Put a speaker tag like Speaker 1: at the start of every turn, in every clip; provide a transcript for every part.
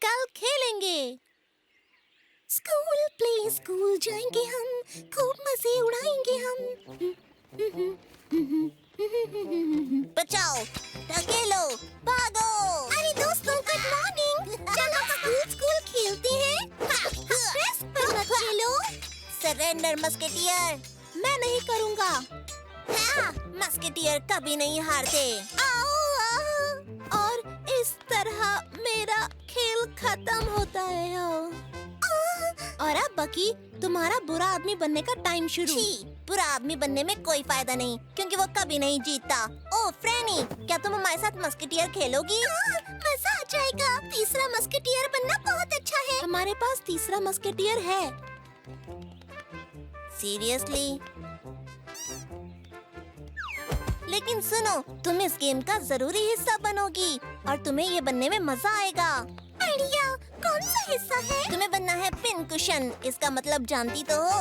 Speaker 1: कल खेलेंगे।
Speaker 2: School play school जाएंगे हम, खूब मजे उड़ाएंगे हम।
Speaker 1: बचाओ, धकेलो, भागो।
Speaker 2: अरे दोस्तों, गुड मॉर्निंग। चलो स्कूल खेलते हैं। प्रेस पर मत खेलो।
Speaker 1: Surrender musketeer.
Speaker 2: मैं नहीं करूँगा।
Speaker 1: मस्केटियर कभी नहीं हारते।
Speaker 2: और इस तरह मेरा खेल खत्म होता है।
Speaker 1: और अब बकी, तुम्हारा बुरा आदमी बनने का टाइम शुरू। बुरा आदमी बनने में कोई फायदा नहीं, क्योंकि वो कभी नहीं जीतता। ओह फ्रैनी, क्या तुम हमारे साथ मस्केटियर खेलोगी?
Speaker 2: मजा आ जाएगा। तीसरा मस्केटियर बनना बहुत अच्छा है।
Speaker 1: हमारे पास तीसरा मस्केटियर है। सीरियसली? लेकिन सुनो, तुम इस गेम का जरूरी हिस्सा बनोगी और तुम्हें ये बनने में मजा आएगा।
Speaker 2: बढ़िया। कौन सा हिस्सा है?
Speaker 1: तुम्हें बनना है पिन कुशन। इसका मतलब जानती तो हो?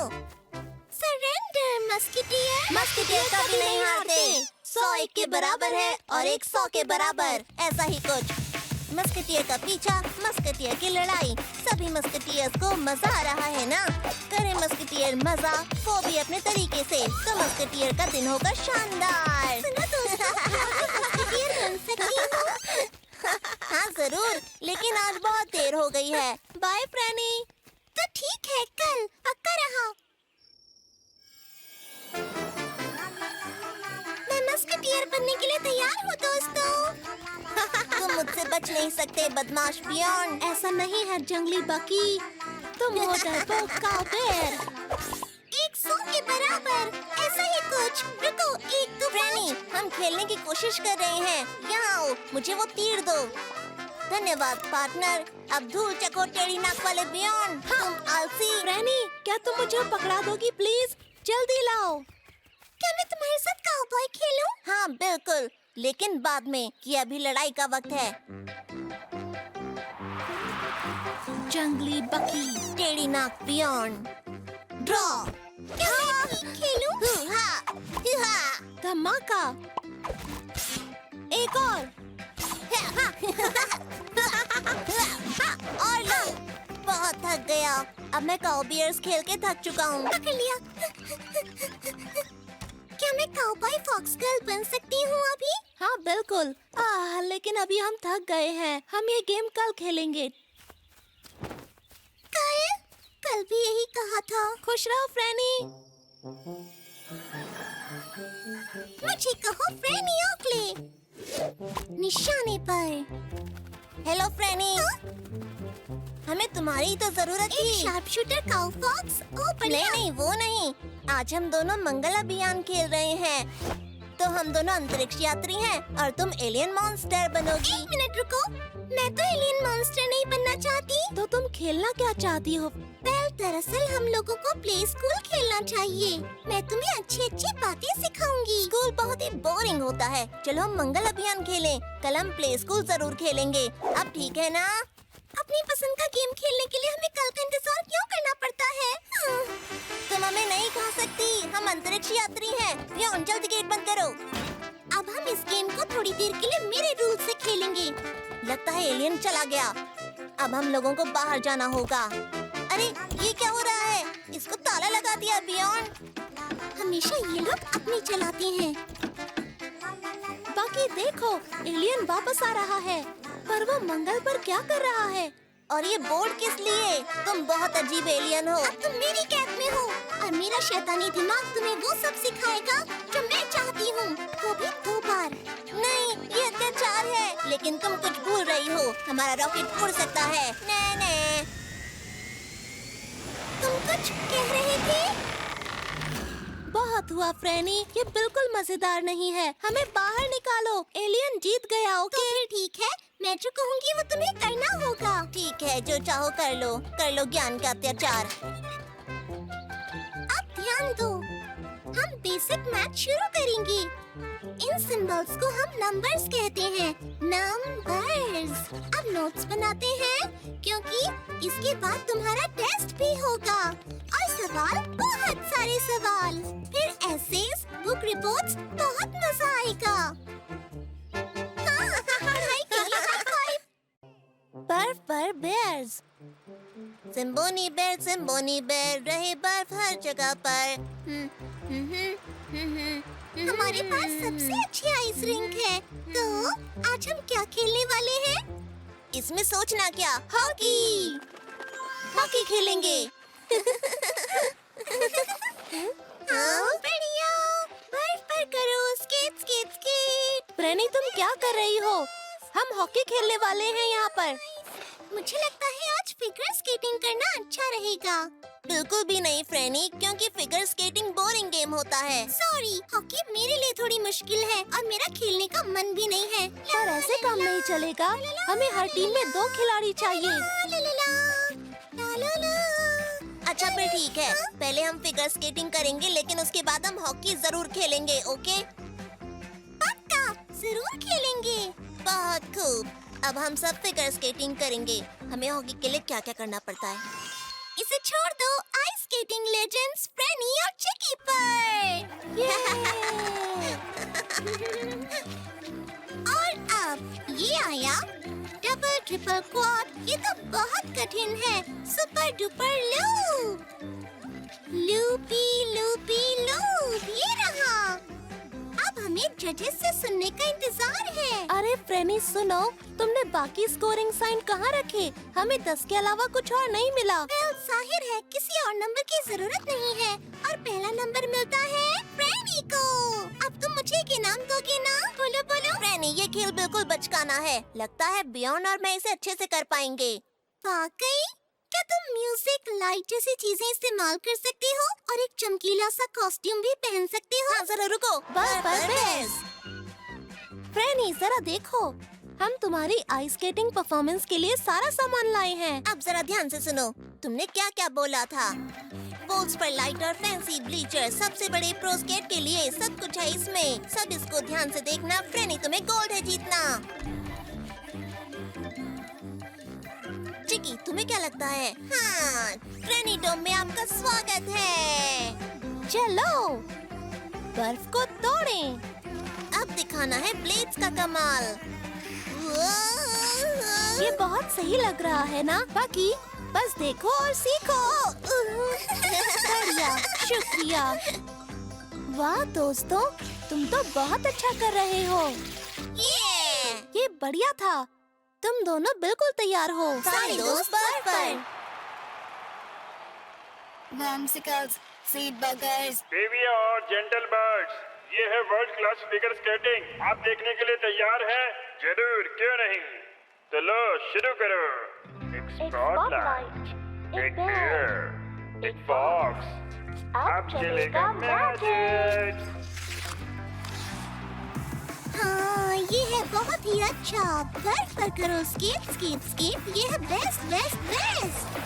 Speaker 2: Surrender musketeer.
Speaker 1: मस्केटियर कभी नहीं हारते। 100 एक के बराबर है और 1 100 के बराबर, ऐसा ही कुछ। मस्केटियर का पीछा, मस्केटियर की लड़ाई। सभी मस्केटियर्स को मजा आ रहा है ना? करे मस्केटियर मजा, वो भी अपने तरीके से। तो मस्केटियर का दिन होगा शानदार।
Speaker 2: मस्केटियर बन सकती हूँ।
Speaker 1: हाँ जरूर, लेकिन आज बहुत देर हो गई है। बाय फ्रैनी।
Speaker 2: तो ठीक है, कल पक्का रहा। मैं मस्केटियर बनने के लिए तैयार हूँ दोस्तों।
Speaker 1: तुम मुझसे बच नहीं सकते बदमाश बियॉन्ड।
Speaker 2: ऐसा नहीं है जंगली बकी, तुम हो डरपोक काउबेयर। 100 के बराबर, ऐसा ही कुछ। रुको, एक दो
Speaker 1: फ्रैनी, हम खेलने की कोशिश कर रहे हैं। यहाँ आओ, मुझे वो तीर दो। धन्यवाद पार्टनर। अब धूल चको टेढ़ी नाक वाले बियॉन्ड। तुम आलसी।
Speaker 2: फ्रैनी, क्या तुम मुझे पकड़ा दोगी प्लीज? जल्दी लाओ। क्या मैं तुम्हारे साथ काउबॉय खेलूं?
Speaker 1: हाँ बिल्कुल, लेकिन बाद में, कि अभी लड़ाई का वक्त है।
Speaker 2: जंगली बकी,
Speaker 1: टेढ़ी नाक बियॉन्ड। ड्रॉ।
Speaker 2: क्या मैं खेलूं?
Speaker 1: धमाका।
Speaker 2: एक और।
Speaker 1: और लो। बहुत थक गया। अब मैं काउबॉयर्स खेल के थक चुका हूँ।
Speaker 2: पकड़ लिया। क्या मैं काउबॉय फॉक्स गर्ल बन सकती हूँ अभी?
Speaker 1: हाँ बिल्कुल। लेकिन अभी हम थक गए हैं। हम ये गेम कल खेलेंगे।
Speaker 2: कल भी यही कहा था।
Speaker 1: खुश रहो फ्रैनी।
Speaker 2: मुझे कहो फ्रैनी ओकले। निशाने पर।
Speaker 1: Hello Franny. हमें तुम्हारी तो जरूरत
Speaker 2: एक
Speaker 1: थी।
Speaker 2: शार्प शूटर काउ फॉक्स। ओ बढ़िया।
Speaker 1: नहीं, वो नहीं। आज हम दोनों मंगल अभियान खेल रहे हैं। तो हम दोनों अंतरिक्ष यात्री हैं और तुम एलियन मॉन्स्टर बनोगी।
Speaker 2: 1 मिनट रुको, मैं तो एलियन मॉन्स्टर नहीं बनना चाहती।
Speaker 1: तो तुम खेलना क्या चाहती हो?
Speaker 2: दरअसल हम लोगों को प्ले स्कूल खेलना चाहिए। मैं तुम्हें अच्छी अच्छी बातें सिखाऊंगी।
Speaker 1: स्कूल बहुत ही बोरिंग होता है। चलो हम मंगल अभियान खेलें। कल हम प्ले स्कूल जरूर खेलेंगे। अब ठीक है ना?
Speaker 2: अपनी पसंद का गेम खेलने के लिए हमें कल का इंतजार क्यों करना पड़ता है?
Speaker 1: तुम हमें नहीं कह सकती, हम अंतरिक्ष यात्री हैं। बियॉन्ड, जल्दी गेट बंद करो।
Speaker 2: अब हम इस गेम को थोड़ी देर के लिए मेरे रूल से खेलेंगे।
Speaker 1: लगता है एलियन चला गया। अब हम लोगों को बाहर जाना होगा। अरे ये क्या हो रहा है? इसको ताला लगा दिया बियॉन्ड।
Speaker 2: हमेशा ये लोग अपनी चलाते हैं।
Speaker 1: बाकी देखो, एलियन वापस आ रहा है। पर वो मंगल पर क्या कर रहा है? और ये बोर्ड किस लिए? तुम बहुत अजीब एलियन हो।
Speaker 2: अब तुम मेरी कैद में हो और मेरा शैतानी दिमाग तुम्हें वो सब सिखाएगा जो मैं चाहती हूँ, वो भी 2 बार।
Speaker 1: नहीं, ये अत्याचार है। लेकिन तुम कुछ भूल रही हो, हमारा रॉकेट उड़ सकता है। नहीं।
Speaker 2: तुम कुछ कह रहे थे?
Speaker 1: बहुत हुआ फ्रैनी, ये बिल्कुल मजेदार नहीं है। हमें बाहर निकालो। एलियन जीत गया। ओके
Speaker 2: तो फिर ठीक है, मैं जो कहूँगी वो तुम्हें करना होगा।
Speaker 1: ठीक है, जो चाहो कर लो ज्ञान का अत्याचार।
Speaker 2: अब ध्यान दो, हम बेसिक मैथ शुरू करेंगे। इन सिंबल्स को हम नंबर्स कहते हैं। नंबर्स। अब नोट्स बनाते हैं, क्योंकि इसके बाद तुम्हारा टेस्ट भी होगा। और सवाल, बहुत सारे सवाल। फिर एसेज, बुक रिपोर्ट्स, बहुत मजा आएगा। हाँ, पढ़ाई के लिए हाई फाइव।
Speaker 1: बर्फ पर बेयर्स। सिम्बोनी बेर रहे बर्फ हर जगह पर।
Speaker 2: हमारे पास सबसे अच्छी आइस रिंक है, तो आज हम क्या खेलने वाले हैं?
Speaker 1: इसमें सोचना क्या, हॉकी। हॉकी खेलेंगे।
Speaker 2: हाँ, बढ़िया। बर्फ पर करो स्केट स्केट स्केट।
Speaker 1: प्रेनी, तुम क्या कर रही हो? हम हॉकी खेलने वाले हैं यहाँ पर।
Speaker 2: मुझे लगता है आज फिगर स्केटिंग करना अच्छा रहेगा।
Speaker 1: बिल्कुल भी नहीं फ्रेनी, क्योंकि फिगर स्केटिंग बोरिंग गेम होता है।
Speaker 2: सॉरी, हॉकी मेरे लिए थोड़ी मुश्किल है और मेरा खेलने का मन भी नहीं है।
Speaker 1: पर ऐसे काम नहीं चलेगा। हमें हर टीम में 2 खिलाड़ी चाहिए। अच्छा फिर ठीक है, पहले हम फिगर स्केटिंग करेंगे, लेकिन उसके बाद हम हॉकी जरूर खेलेंगे। ओके?
Speaker 2: पक्का, जरूर खेलेंगे।
Speaker 1: बहुत खूब। अब हम सब फिगर स्केटिंग करेंगे। हमें हॉकी के लिए क्या क्या करना पड़ता है?
Speaker 2: इसे छोड़ दो आइस स्केटिंग लेजेंड्स फ्रेनी और चिकी पर। और अब ये आया डबल ट्रिपल क्वाड। ये तो बहुत कठिन है। Super duper loop, loopy loopy loop, ये रहा। अब हमें जजेस से सुनने का इंतजार है।
Speaker 1: अरे फ्रेनी सुनो, तुमने बाकी स्कोरिंग साइन कहाँ रखे? हमें 10 के अलावा कुछ और नहीं मिला।
Speaker 2: जाहिर है किसी और नंबर की जरूरत नहीं है और पहला नंबर मिलता है फ्रेनी को। अब तुम मुझे एक इनाम दोगे ना? बोलो बोलो।
Speaker 1: फ्रेनी, ये खेल बिल्कुल बचकाना है। लगता है बियॉन्ड और मैं इसे अच्छे से कर पाएंगे।
Speaker 2: वाकई? क्या तुम म्यूजिक, लाइट जैसी चीजें इस्तेमाल कर सकते हो और एक चमकीला सा कॉस्ट्यूम भी पहन सकते हो?
Speaker 1: हाँ, जरा रुको। फ्रेनी जरा देखो, हम तुम्हारी आइस स्केटिंग परफॉर्मेंस के लिए सारा सामान लाए हैं। अब जरा ध्यान से सुनो, तुमने क्या क्या बोला था? पोल्स पर लाइट और फैंसी ब्लीचर, सबसे बड़े प्रो स्केट के लिए सब कुछ है इसमें। सब इसको ध्यान से देखना। फ्रेनी, तुम्हें गोल्ड है जीतना। चिकी, तुम्हें क्या लगता है? हाँ, फ्रेनी डोम में आपका स्वागत है। चलो बर्फ को तोड़ें। अब दिखाना है ब्लेड्स का कमाल। ये बहुत सही लग रहा है ना? बाकी बस देखो और सीखो। बढ़िया, शुक्रिया। वाह दोस्तों, तुम तो बहुत अच्छा कर रहे हो। ये बढ़िया था। तुम दोनों बिल्कुल तैयार हो।
Speaker 2: सारे दोस्त बर्फ पर।
Speaker 3: Whimsicles, seed buggers.
Speaker 4: बेबी और जेंटल बर्ड्स, ये है वर्ल्ड क्लास फिगर स्केटिंग। आप देखने के लिए तैयार हैं? जरूर, क्यों नहीं। तो लो शुरू करो। एक स्पॉटलाइट, एक बेयर, एक फॉक्स, अब चलेगा मैजिक।
Speaker 2: हाँ, ये है बहुत ही अच्छा। बर्फ पर करो स्केट स्केट स्केट। ये है बेस्ट बेस्ट बेस्ट।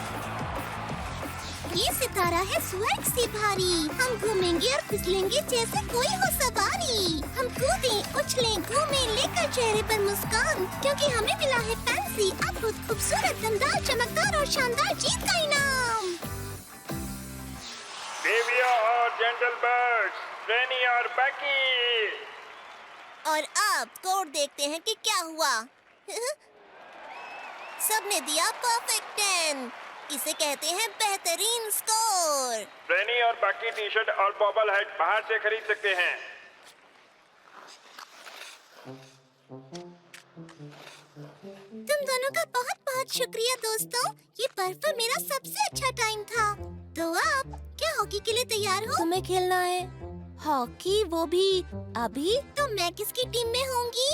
Speaker 2: ये सितारा है स्वर्ग से भारी। हम घूमेंगे और फिसलेंगे जैसे कोई हो सवारी। हम कूदें, उछलें, घूमें, लेकर चेहरे पर मुस्कान, क्योंकि हमें मिला है फैंसी, अद्भुत, खूबसूरत, दमदार, चमकदार और शानदार जीत का इनाम।
Speaker 4: बेबी और जेंटल बर्ड्स, फ्रेनी और बैकी।
Speaker 1: और अब स्कोर देखते हैं कि क्या हुआ। सबने दिया परफेक्ट 10। इसे कहते हैं बेहतरीन स्कोर।
Speaker 4: फ्रेनी और बाकी टी शर्ट और बॉबल हेड बाहर से खरीद सकते हैं।
Speaker 2: तुम दोनों का बहुत बहुत शुक्रिया दोस्तों। ये बर्फ पर मेरा सबसे अच्छा टाइम था। तो अब क्या हॉकी के लिए तैयार हो?
Speaker 1: तुम्हें खेलना है हॉकी, वो भी अभी?
Speaker 2: तो मैं किसकी टीम में होंगी?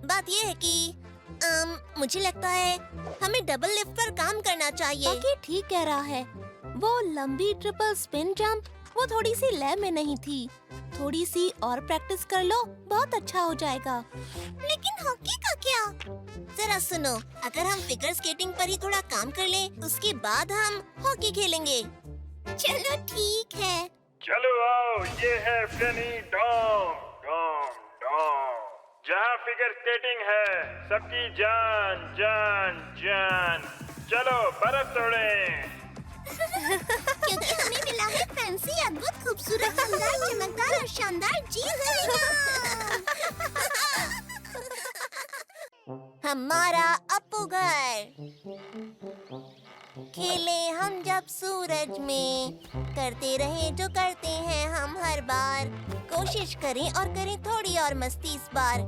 Speaker 1: बात ये है कि मुझे लगता है हमें डबल लिफ्ट पर काम करना चाहिए। ओके, ठीक कह रहा है। वो लंबी ट्रिपल स्पिन जंप, वो थोड़ी सी लय में नहीं थी। थोड़ी सी और प्रैक्टिस कर लो, बहुत अच्छा हो जाएगा।
Speaker 2: लेकिन हॉकी का क्या?
Speaker 1: जरा सुनो, अगर हम फिगर स्केटिंग पर ही थोड़ा काम कर लें, उसके बाद हम हॉकी खेलेंगे।
Speaker 2: चलो ठीक है।
Speaker 4: चलो आओ, ये है फ्रेनी डॉम डॉम डॉम, जहाँ फिगर स्केटिंग है सबकी जान जान जान। चलो बर्फ तोड़ें।
Speaker 2: क्योंकि हमें मिला है फैंसी, अद्भुत, खूबसूरत, दमदार, चमकदार और शानदार जीत का इनाम।
Speaker 1: हमारा अपू घर। खेले हम जब सूरज में, करते रहे जो करते हैं हम हर बार। कोशिश करें और करें थोड़ी और मस्ती इस बार।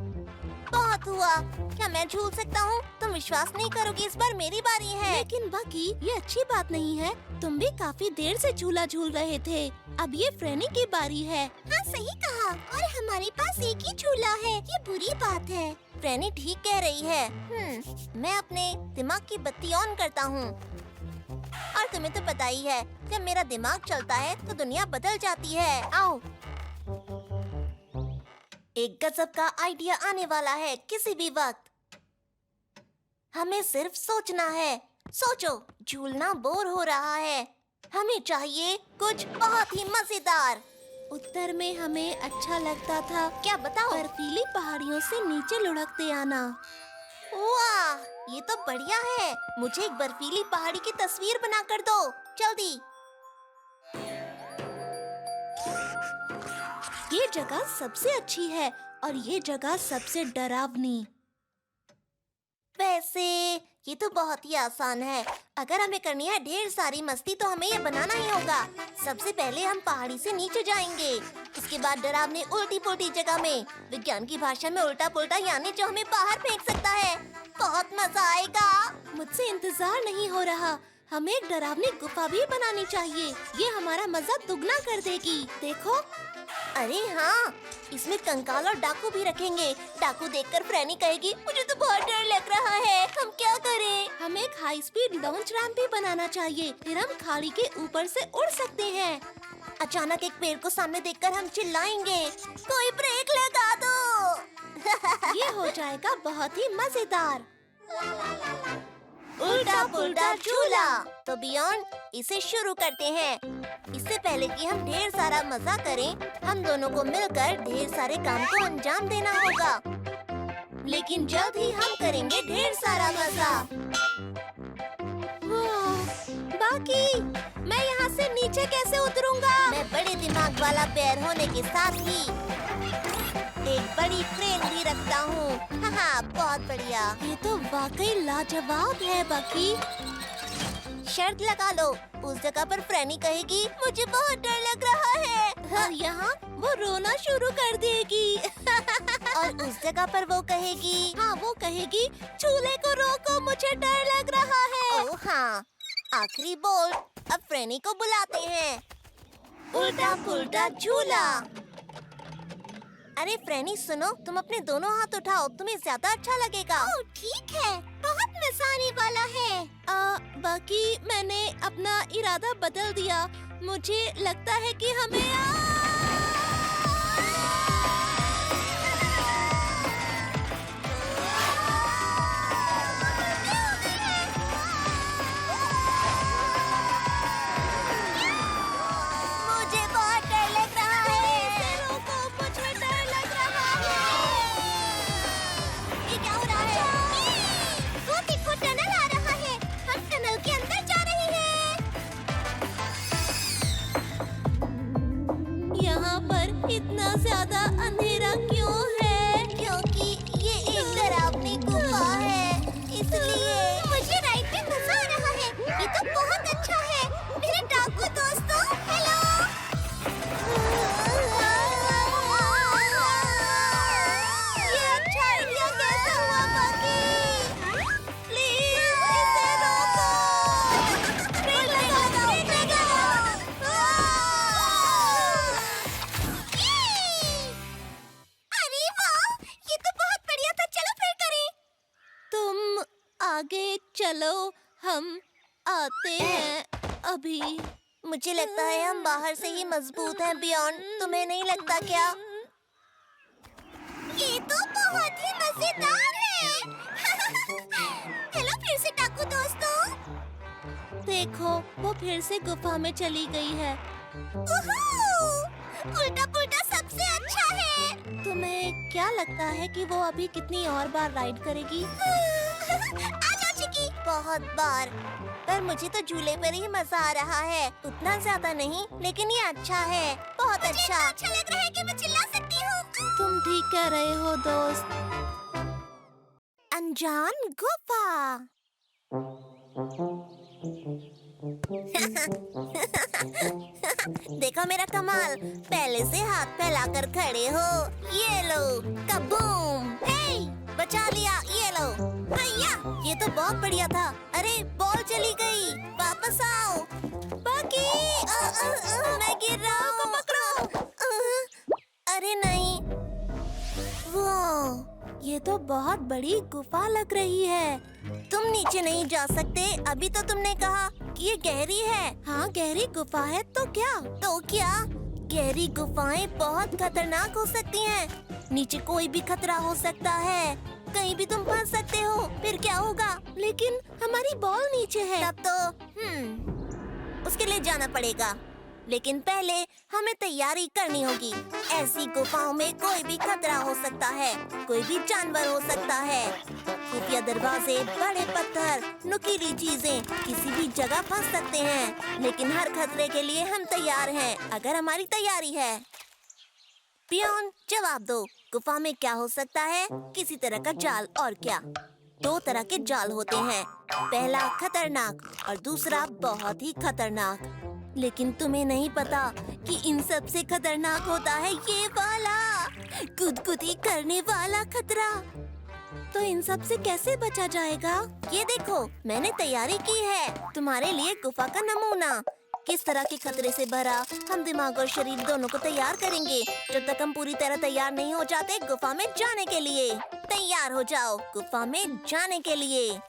Speaker 1: बहुत हुआ, क्या मैं झूल सकता हूँ? तुम विश्वास नहीं करोगी, इस बार मेरी बारी है।
Speaker 2: लेकिन बकी, ये अच्छी बात नहीं है। तुम भी काफी देर से झूला झूल रहे थे। अब ये फ्रेनी की बारी है।
Speaker 3: हाँ सही कहा, और हमारे पास एक ही झूला है, ये बुरी बात है।
Speaker 1: फ्रेनी ठीक कह रही है। मैं अपने दिमाग की बत्ती ऑन करता हूँ। और तुम्हें तो पता ही है, जब मेरा दिमाग चलता है तो दुनिया बदल जाती है। आओ, एक गजब का आइडिया आने वाला है किसी भी वक्त। हमें सिर्फ सोचना है। सोचो, झूलना बोर हो रहा है, हमें चाहिए कुछ बहुत ही मजेदार।
Speaker 2: उत्तर में हमें अच्छा लगता था,
Speaker 1: क्या बताओ?
Speaker 2: बर्फीली पहाड़ियों से नीचे लुढ़कते आना।
Speaker 1: वाह, ये तो बढ़िया है। मुझे एक बर्फीली पहाड़ी की तस्वीर बना कर दो, जल्दी।
Speaker 2: ये जगह सबसे अच्छी है और ये जगह सबसे डरावनी।
Speaker 1: वैसे ये तो बहुत ही आसान है। अगर हमें करनी है ढेर सारी मस्ती तो हमें ये बनाना ही होगा। सबसे पहले हम पहाड़ी से नीचे जाएंगे, इसके बाद डरावनी उल्टी पुल्टी जगह में, विज्ञान की भाषा में उल्टा पुल्टा, यानी जो हमें बाहर फेंक सकता है। बहुत मजा आएगा।
Speaker 2: मुझसे इंतजार नहीं हो रहा। हमें एक डरावनी गुफा भी बनानी चाहिए, ये हमारा मजा दुगना कर देगी। देखो,
Speaker 1: अरे हाँ, इसमें कंकाल और डाकू भी रखेंगे। डाकू देखकर फ्रेनी कहेगी, मुझे तो बहुत डर लग रहा है, हम क्या करें?
Speaker 2: हमें एक हाई स्पीड लॉन्च रैंप भी बनाना चाहिए, फिर हम खाड़ी के ऊपर से उड़ सकते हैं।
Speaker 1: अचानक एक पेड़ को सामने देखकर हम चिल्लाएंगे, कोई ब्रेक लगा दो।
Speaker 2: ये हो जाएगा बहुत ही मजेदार।
Speaker 1: उल्टा पुल्टा झूला। तो बियॉन्ड, इसे शुरू करते हैं। इससे पहले कि हम ढेर सारा मजा करें, हम दोनों को मिलकर ढेर सारे काम को अंजाम देना होगा। लेकिन जल्द ही हम करेंगे ढेर सारा मजा।
Speaker 2: बाकी, मैं यहाँ से नीचे कैसे उतरूंगा?
Speaker 1: मैं बड़े दिमाग वाला पैर होने के साथ ही एक बड़ी ट्रेन भी रखता हूँ। हाँ, बहुत बढ़िया।
Speaker 2: ये तो वाकई लाजवाब है बकी।
Speaker 1: शर्त लगा लो, उस जगह पर फ्रेनी कहेगी, मुझे बहुत डर लग रहा है।
Speaker 2: और यहाँ वो रोना शुरू कर देगी।
Speaker 1: और उस जगह पर वो कहेगी,
Speaker 2: हाँ, वो कहेगी, झूले को रोको, मुझे डर लग रहा है।
Speaker 1: ओह हाँ, आखिरी बोल। अब फ्रेनी को बुलाते हैं। उल्टा पुल्टा झूला। अरे फ्रेनी सुनो, तुम अपने दोनों हाथ उठाओ, तुम्हें ज्यादा अच्छा लगेगा।
Speaker 3: ओह ठीक है, बहुत मजा आने वाला है।
Speaker 2: बाकी मैंने अपना इरादा बदल दिया। मुझे लगता है कि हमें
Speaker 1: मुझे बहुत डर लग रहा है।
Speaker 2: रोको, मुझे डर लग रहा है।
Speaker 1: ये क्या हो रहा है?
Speaker 3: वो देखो, टनल आ रहा है, हम टनल के अंदर जा रहे हैं।
Speaker 2: यहाँ पर इतना ज्यादा अंधेरा क्यों है?
Speaker 1: क्योंकि ये एक डरावनी गुफा है, इसलिए।
Speaker 3: मुझे राइड में मजा आ रहा है, ये तो बहुत अच्छा है। मेरे डाकू दोस्तों, हेलो।
Speaker 1: ये अच्छा आइडिया कैसे हुआ बकी? प्लीज इसे रोको। ब्रेक लगाओ, ब्रेक लगाओ।
Speaker 3: अरे वाह, ये तो बहुत बढ़िया था, चलो फिर करें।
Speaker 2: तुम आगे चलो, हम आते हैं अभी।
Speaker 1: मुझे लगता है हम बाहर से ही मजबूत हैं बियॉन्ड, तुम्हें नहीं लगता क्या?
Speaker 3: ये तो बहुत ही मजेदार है। हेलो फिर से डाकू दोस्तों।
Speaker 2: देखो, वो फिर से गुफा में चली गई है।
Speaker 3: उल्टा पुल्टा सबसे अच्छा है।
Speaker 2: तुम्हें क्या लगता है कि वो अभी कितनी और बार राइड करेगी?
Speaker 3: आजा चिकी।
Speaker 1: बहुत बार। पर मुझे तो झूले पर ही मजा आ रहा है, उतना ज्यादा नहीं, लेकिन ये अच्छा है, बहुत अच्छा।
Speaker 3: अच्छा लग रहा है कि मैं चिल्ला सकती हूँ।
Speaker 2: तुम ठीक कह रहे हो दोस्त।
Speaker 1: अनजान गुफा। देखो मेरा कमाल, पहले से हाथ फैलाकर खड़े हो। ये लो, कबूम। हे, बचा लिया, ये लो। भैया, ये तो बहुत बढ़िया था। अरे बॉल चली गई, वापस आओ। बाकी मैं गिर रहा हूँ, पकड़ो। अरे नहीं, वो ये तो बहुत बड़ी गुफा लग रही है। तुम नीचे नहीं जा सकते। अभी तो तुमने कहा कि ये गहरी है। हाँ, गहरी गुफा है तो क्या? तो क्या? गहरी गुफाएं बहुत खतरनाक हो सकती हैं। नीचे कोई भी खतरा हो सकता है। कहीं भी तुम फंस सकते हो। फिर क्या होगा? लेकिन हमारी बॉल नीचे है। तब तो उसके लिए जाना पड़ेगा। लेकिन पहले हमें तैयारी करनी होगी। ऐसी गुफाओं में कोई भी खतरा हो सकता है। कोई भी जानवर हो सकता है। खुफिया दरवाजे, बड़े पत्थर, नुकीली चीजें किसी भी जगह फंस सकते हैं। लेकिन हर खतरे के लिए हम तैयार हैं, अगर हमारी तैयारी है। पियोन, जवाब दो। गुफा में क्या हो सकता है? किसी तरह का जाल, और क्या? 2 तरह के जाल होते हैं। पहला खतरनाक और दूसरा बहुत ही खतरनाक। लेकिन तुम्हें नहीं पता कि इन सब से खतरनाक होता है ये वाला गुदगुदी करने वाला खतरा। तो इन सब से कैसे बचा जाएगा? ये देखो, मैंने तैयारी की है तुम्हारे लिए गुफा का नमूना। किस तरह के खतरे से भरा हम दिमाग और शरीर दोनों को तैयार करेंगे। जब तक हम पूरी तरह तैयार नहीं हो जाते गुफा में जाने के लिए। तैयार हो जाओ गुफा में जाने के लिए।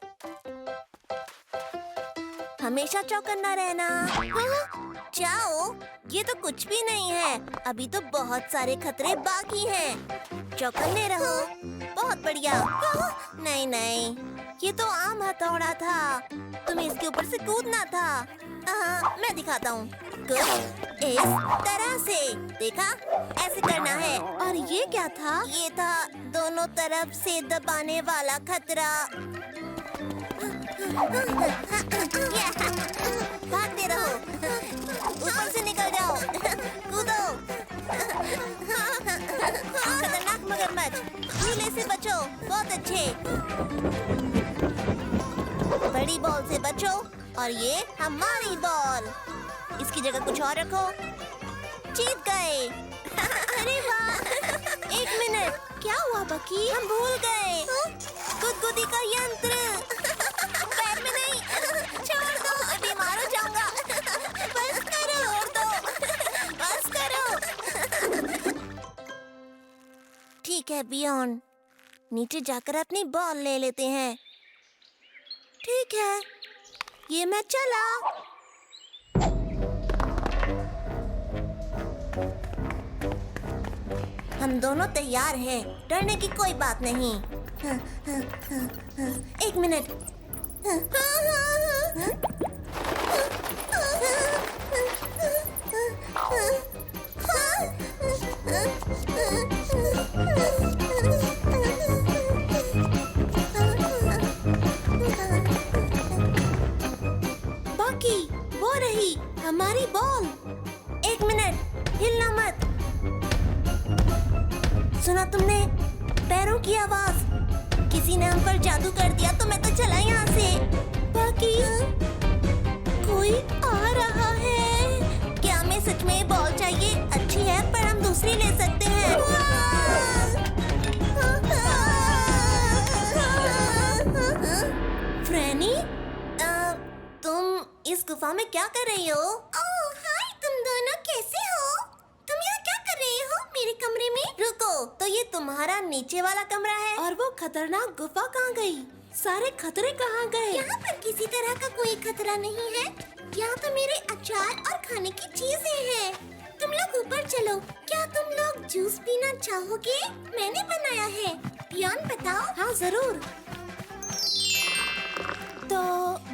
Speaker 1: हमेशा चौकन्ना रहना। हाँ? जाओ, ये तो कुछ भी नहीं है। अभी तो बहुत सारे खतरे बाकी हैं। चौकन्ने रहो। बहुत बढ़िया। नहीं नहीं, ये तो आम हथौड़ा था। तुम्हें इसके ऊपर से कूदना था। मैं दिखाता हूँ। कुछ इस तरह से, देखा? ऐसे करना है। और ये क्या था? ये था दोनों तरफ से दबाने वाला खतरा। भागते रहो, ऊपर से निकल जाओ, कूदो। खतरनाक मगरमच्छ, झूले से बचो। बहुत अच्छे। बड़ी बॉल से बचो। और ये हमारी बॉल। इसकी जगह कुछ और रखो। जीत गए। अरे वाह। 1 मिनट, क्या हुआ बकी? हम भूल गए गुदगुदी का यंत्र। पैर में नहीं, छोड़ दो, बीमार हो जाऊंगा। बस करो, छोड़ दो, बस करो। ठीक है बियॉन, नीचे जाकर अपनी बॉल ले लेते हैं। ठीक है, ये मैं चला। हम दोनों तैयार हैं, डरने की कोई बात नहीं। 1 मिनट। बाकी वो रही हमारी बॉल। 1 मिनट, हिलना मत। सुना तुमने? पैरों की आवाज। किसी ने हम पर जादू कर दिया तो मैं तो चला यहाँ से। बाकी कोई आ रहा है। क्या हमें सच में बॉल चाहिए? अच्छी है, पर हम दूसरी ले सकते हैं। फ्रैनी, तुम इस गुफा में क्या कर रही हो?
Speaker 2: ओह हाय, तुम दोनों कैसे हो? तुम यहाँ क्या कर रहे हो मेरे कमरे में?
Speaker 1: रुको, तो ये तुम्हारा नीचे वाला कमरा है? और वो खतरनाक गुफा कहाँ गई? सारे खतरे कहाँ गए?
Speaker 2: यहाँ पर किसी तरह का कोई खतरा नहीं है। यहाँ तो मेरे अचार और खाने की चीजें हैं। तुम लोग ऊपर चलो। क्या तुम लोग जूस पीना चाहोगे? मैंने बनाया है। पियोन बताओ।
Speaker 1: हाँ जरूर। तो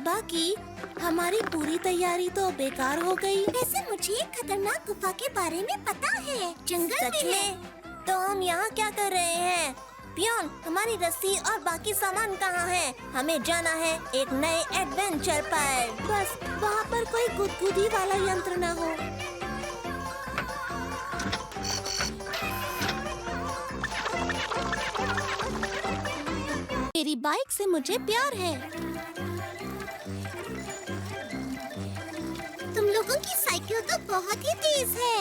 Speaker 1: बाकी हमारी पूरी तैयारी तो बेकार हो गई।
Speaker 2: वैसे मुझे एक खतरनाक गुफा के बारे में पता है। जंगल
Speaker 1: सच
Speaker 2: में है।
Speaker 1: में? तो हम यहाँ क्या कर रहे हैं? पियोन, हमारी रस्सी और बाकी सामान कहाँ है? हमें जाना है एक नए एडवेंचर पर। बस वहाँ पर कोई गुदगुदी वाला यंत्र न हो। मेरी बाइक से मुझे प्यार है।
Speaker 2: तुम लोगों की साइकिल तो बहुत ही तेज है।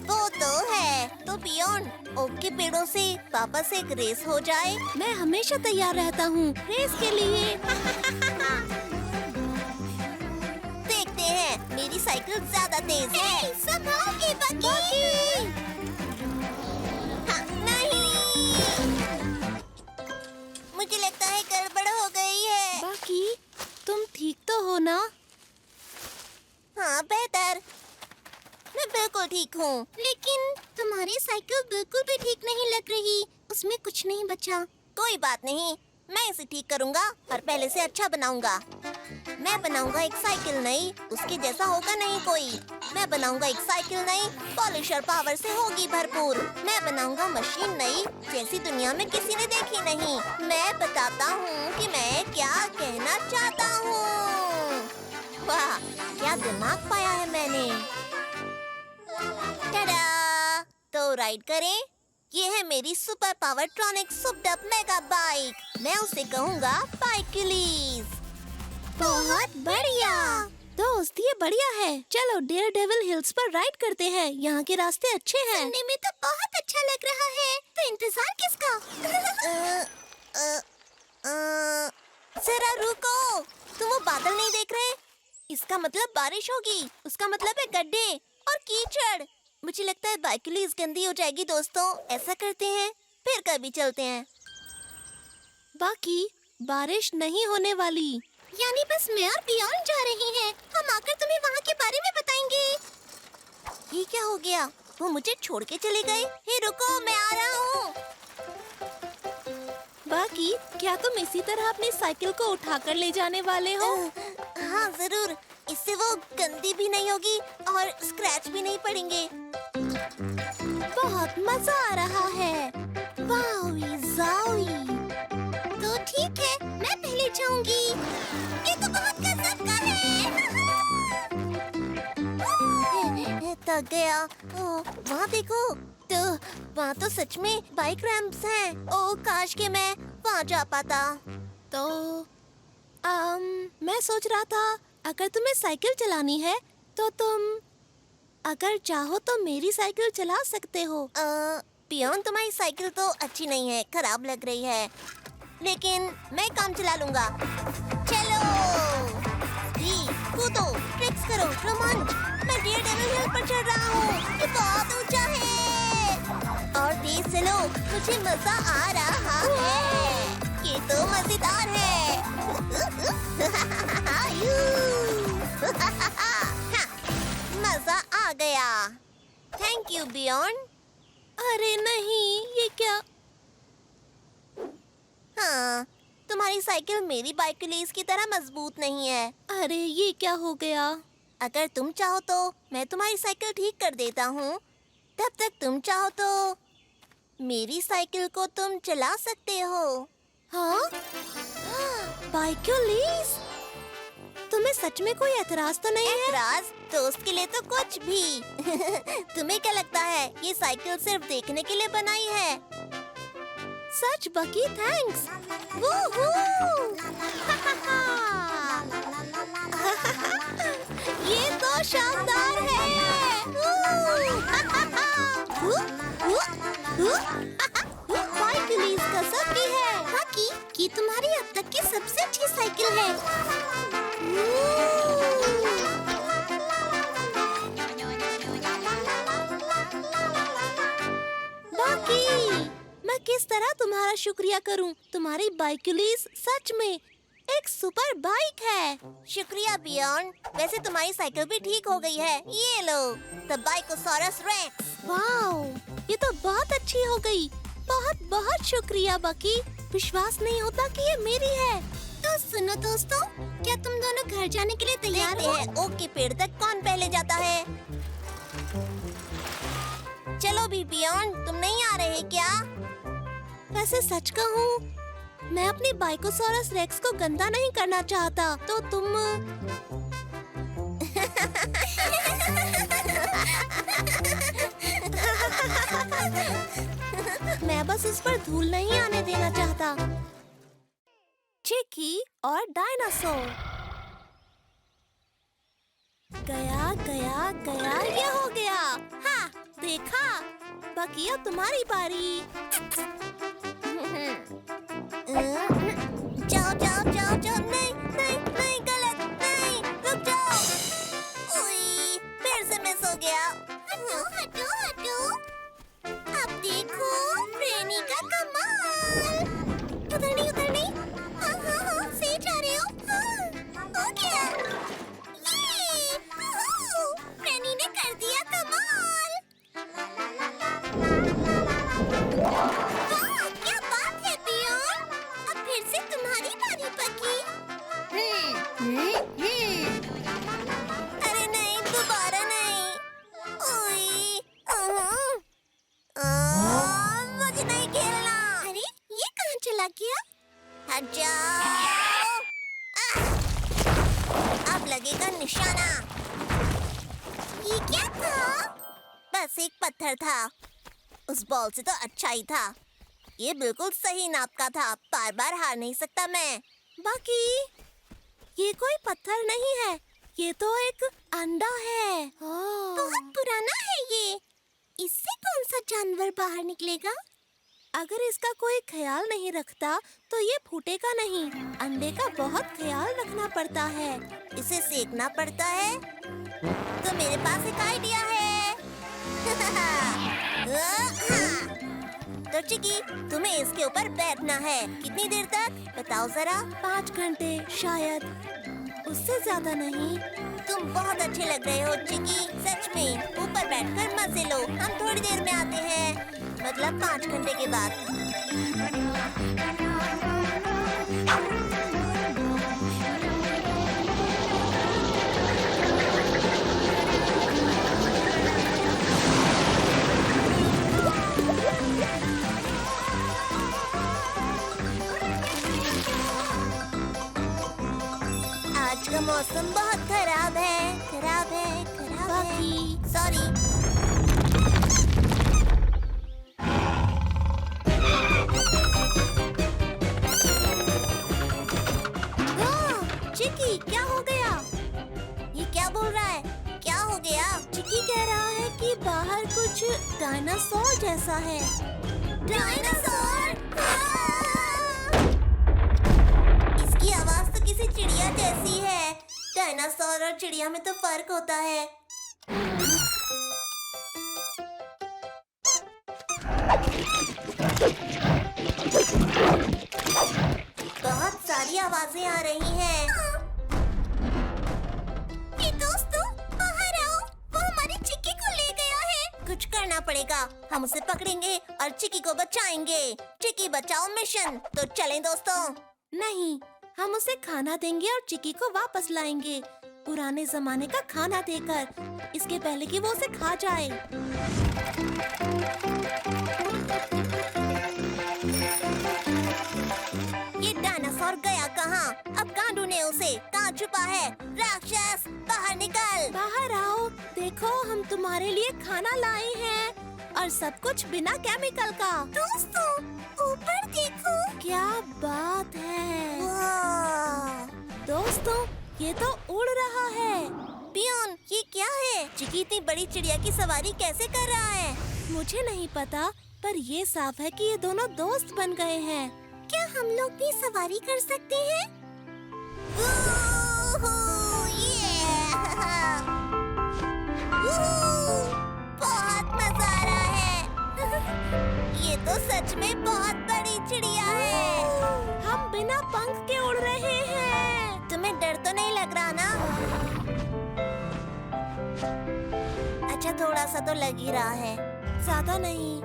Speaker 1: वो तो है। तो पियोन, ओक के पेड़ों से वापस एक रेस हो जाए। मैं हमेशा तैयार रहता हूँ रेस के लिए। देखते हैं मेरी साइकिल ज्यादा तेज है।
Speaker 2: संभाल के बगी।
Speaker 1: हाँ, नहीं, मुझे लगता है गड़बड़ हो गई है। बाकी तुम ठीक तो हो ना? हाँ, बेहतर। मैं बिल्कुल ठीक हूँ।
Speaker 2: लेकिन तुम्हारी साइकिल बिल्कुल भी ठीक नहीं लग रही। उसमें कुछ नहीं बचा।
Speaker 1: कोई बात नहीं, मैं इसे ठीक करूँगा और पहले से अच्छा बनाऊंगा। मैं बनाऊंगा एक साइकिल नई, उसके जैसा होगा नहीं कोई। मैं बनाऊंगा एक साइकिल नई, पॉलिश और पावर से होगी भरपूर। मैं बनाऊंगा मशीन नई, जैसी दुनिया में किसी ने देखी नहीं। मैं बताता हूँ कि मैं क्या कहना चाहता हूँ। वाह, क्या दिमाग पाया है मैंने। टाडा! तो राइड करें। ये है मेरी सुपर पावरट्रॉनिक सुप्ड अप मेगा बाइक। मैं उसे कहूँगा बाइकलीज।
Speaker 2: बहुत बढ़िया।
Speaker 1: दोस्त, ये बढ़िया है। चलो डेयर डेविल हिल्स पर राइड करते हैं। यहाँ के रास्ते अच्छे हैं।
Speaker 2: सुनने में तो बहुत अच्छा लग रहा है। तो इंतजार किसका?
Speaker 1: जरा रुको, तुम वो बादल नहीं देख रहे? इसका मतलब बारिश होगी। उसका मतलब है गड्ढे और कीचड़। मुझे लगता है बाइकलीज गंदी हो जाएगी। दोस्तों, ऐसा करते हैं, फिर कभी चलते हैं। बाकी बारिश नहीं होने वाली।
Speaker 2: यानी बस मैं और बियॉन जा रही हैं। हम आकर तुम्हें वहाँ के बारे में बताएंगे।
Speaker 1: ये क्या हो गया? वो मुझे छोड़ के चले गए। हे रुको, मैं आ रहा हूँ। बाकी क्या तुम इसी तरह अपनी साइकिल को उठाकर ले जाने वाले हो? हाँ जरूर। इससे वो गंदी भी नहीं होगी और स्क्रैच भी नहीं पड़ेंगे। बहुत मजा आ रहा है। वाओई जाओई।
Speaker 2: तो ठीक है, मैं पहले जाऊंगी। ये तो बहुत गजब का है।
Speaker 1: थक गया। वहाँ देखो, तो वहाँ तो सच में बाइक रैंप्स हैं। ओ काश के मैं वहाँ जा पाता। तो मैं सोच रहा था, अगर तुम्हें साइकिल चलानी है तो तुम अगर चाहो तो मेरी साइकिल चला सकते हो। पियोन, तुम्हारी साइकिल तो अच्छी नहीं है, खराब लग रही है, लेकिन मैं काम चला लूंगा। चलो जी, कूदो, ट्रिक्स करो, रोमांच। मैं डेयर डेविल हिल पर चढ़ रहा हूँ। ये बहुत ऊंचा है। और तेज चलो, मुझे मजा आ रहा है। ये तो मजेदार है। मजा आ गया। थैंक यू बियॉन। अरे नहीं, ये क्या? हाँ, तुम्हारी साइकिल मेरी बाइकलीज की तरह मजबूत नहीं है। अरे ये क्या हो गया? अगर तुम चाहो तो मैं तुम्हारी साइकिल ठीक कर देता हूँ। तब तक तुम चाहो तो मेरी साइकिल को तुम चला सकते हो। हाँ? बाइकलीज? तुम्हें सच में कोई एतराज तो नहीं है? एतराज? दोस्त के लिए तो कुछ भी। तुम्हें क्या लगता है ये साइकिल सिर्फ देखने के लिए बनाई है? सच बकी, थैंक्स। वूहू! ये तो शानदार है। बाइकलीज का सब भी है।
Speaker 2: बाकी ये तुम्हारी अब तक की सबसे अच्छी साइकिल है।
Speaker 1: बाकी मैं किस तरह तुम्हारा शुक्रिया करूं? तुम्हारी बाइकलीज सच में एक सुपर बाइक है। शुक्रिया बियॉन। वैसे तुम्हारी साइकिल भी ठीक हो गई है। ये लो, द बाइकोसॉरस रेक्स। वाओ, ये तो बहुत अच्छी हो गई। बहुत बहुत शुक्रिया बकी। विश्वास नहीं होता कि ये मेरी है।
Speaker 2: तो सुनो दोस्तों, क्या तुम दोनों घर जाने के लिए तैयार हो?
Speaker 1: ओक के पेड़ तक कौन पहले जाता है? चलो भी बियॉन, तुम नहीं आ रहे क्या? वैसे सच कहूँ, मैं अपनी बाइकोसॉरस रेक्स को गंदा नहीं करना चाहता, तो तुम मैं बस उस पर धूल नहीं आने देना चाहता। चिकी और डायनासोर। गया गया गया, ये हो गया। हाँ, देखा। बाकी अब तुम्हारी बारी।
Speaker 2: जाओ जाओ जाओ जाओ, नहीं नहीं नहीं, गलत, नहीं, रुक जाओ। उई, फिर से मिस हो गया। हटो हटो हटो। अब देखो रेनी का कमाल। उधर नहीं उधर नहीं। हाँ हाँ हाँ, सही जा रहे हो। हाँ, हो गया। ये, रेनी ने कर दिया कमाल। वाह, क्या बात है पियोन। अब फिर से तुम्हारी बारी पकी। अरे नहीं, दोबारा नहीं। ओए, मुझे नहीं खेलना। अरे ये कहाँ चला गया? हट जाओ। अब लगेगा निशाना। ये क्या था? बस एक पत्थर था। उस बॉल से तो अच्छा ही था। ये बिल्कुल सही नाप का था। बार बार हार नहीं सकता मैं।
Speaker 1: बाकी ये कोई पत्थर नहीं है, ये तो एक अंडा है।
Speaker 2: बहुत पुराना है ये। इससे कौन सा जानवर बाहर निकलेगा?
Speaker 1: अगर इसका कोई ख्याल नहीं रखता तो ये फूटेगा नहीं। अंडे का बहुत ख्याल रखना पड़ता है।
Speaker 2: इसे सेकना पड़ता है। तो मेरे पास एक आइडिया है। तो चिकी, तुम्हें इसके ऊपर बैठना है। कितनी देर तक बताओ जरा?
Speaker 1: 5 घंटे शायद, उससे ज्यादा नहीं।
Speaker 2: तुम बहुत अच्छे लग रहे हो चिकी, सच में। ऊपर बैठकर मजे लो। हम थोड़ी देर में आते हैं, मतलब 5 घंटे के बाद। आज का मौसम बहुत खराब है, खराब है, खराब है। सॉरी।
Speaker 1: चिकी, क्या हो गया?
Speaker 2: ये क्या बोल रहा है? क्या हो गया?
Speaker 1: चिकी कह रहा है कि बाहर कुछ डायनासोर जैसा है।
Speaker 2: डायनासोर! इसकी आवाज तो किसी चिड़िया जैसी है। डायनासोर और चिड़िया में तो फर्क होता है। बहुत सारी आवाजें आ रही हैं। ये दोस्तों, बाहर आओ। वो हमारी चिक्की को ले गया है। कुछ करना पड़ेगा। हम उसे पकड़ेंगे और चिक्की को बचाएंगे। चिक्की बचाओ मिशन। तो चलें दोस्तों।
Speaker 1: नहीं, हम उसे खाना देंगे और चिकी को वापस लाएंगे, पुराने जमाने का खाना देकर, इसके पहले कि वो उसे खा जाए।
Speaker 2: ये डायनासोर गया कहाँ? अब कहाँ ढूंढे उसे? कहाँ छुपा है? राक्षस, बाहर निकल।
Speaker 1: बाहर आओ, देखो हम तुम्हारे लिए खाना लाए हैं और सब कुछ बिना केमिकल का।
Speaker 2: दोस्तों, ऊपर देखो।
Speaker 1: क्या बात है
Speaker 2: वाह!
Speaker 1: दोस्तों, ये तो उड़ रहा है।
Speaker 2: पियोन, ये क्या है? चिकी इतनी बड़ी चिड़िया की सवारी कैसे कर रहा है?
Speaker 1: मुझे नहीं पता, पर ये साफ है कि ये दोनों दोस्त बन गए हैं।
Speaker 2: क्या हम लोग भी सवारी कर सकते हैं? बहुत मजा आ रहा है। ये तो सच में बहुत बड़ी चिड़िया है।
Speaker 1: हम बिना पंख के उड़ रहे हैं।
Speaker 2: तुम्हें डर तो नहीं लग रहा ना? अच्छा, थोड़ा सा तो लग ही रहा है।
Speaker 1: ज्यादा नहीं।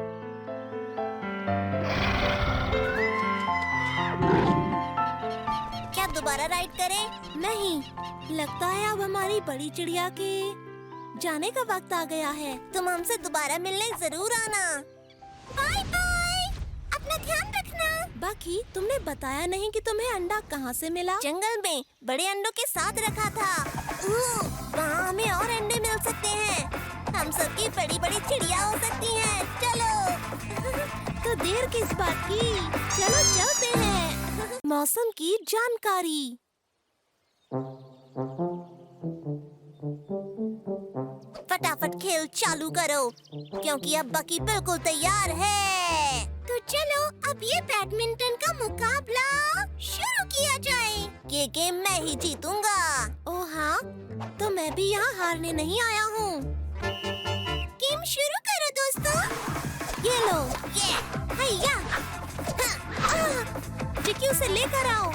Speaker 2: क्या दोबारा राइड करें?
Speaker 1: नहीं, लगता है अब हमारी बड़ी चिड़िया के जाने का वक्त आ गया है।
Speaker 2: तुम हमसे दोबारा मिलने जरूर आना। Bye bye. अपना ध्यान रखना।
Speaker 1: बाकी तुमने बताया नहीं कि तुम्हें अंडा कहाँ से मिला?
Speaker 2: जंगल में बड़े अंडों के साथ रखा था। वहाँ हमें और अंडे मिल सकते हैं। हम सबकी बड़ी बड़ी चिड़िया हो सकती हैं। चलो।
Speaker 1: तो देर किस बात की? चलो चलते हैं। मौसम की जानकारी। फटाफट खेल चालू करो क्योंकि अब बकी बिल्कुल तैयार है।
Speaker 2: तो चलो अब ये बैडमिंटन का मुकाबला शुरू किया जाए।
Speaker 1: ये गेम मैं ही जीतूंगा। ओ हाँ, तो मैं भी यहाँ हारने नहीं आया हूँ।
Speaker 2: गेम शुरू करो दोस्तों।
Speaker 1: ये लो, ये हैया। चिक्की उसे लेकर आओ।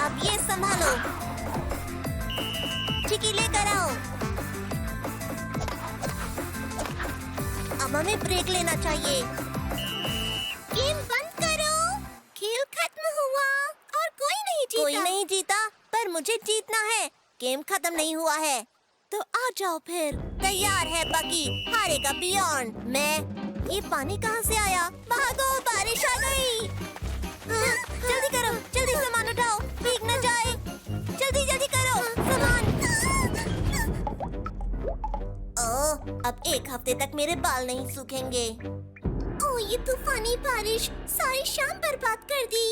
Speaker 1: अब ये संभालो। चिक्की लेकर आओ। अब हमें ब्रेक लेना चाहिए।
Speaker 2: गेम बंद करो। खेल खत्म हुआ और कोई नहीं जीता।
Speaker 1: कोई नहीं जीता, पर मुझे जीतना है। गेम खत्म नहीं हुआ है, तो आ जाओ फिर। तैयार है बकी, हारेगा बियॉन्ड। ये पानी कहाँ से आया? भागो, बारिश आ गई। हाँ, जल्दी करो, जल्दी सामान उठाओ, भीग न जाए। जल्दी जल्दी करो, सामान। ओह, अब 1 हफ्ते तक मेरे बाल नहीं सूखेंगे।
Speaker 2: ओह, ये तूफानी बारिश सारी शाम बर्बाद कर दी।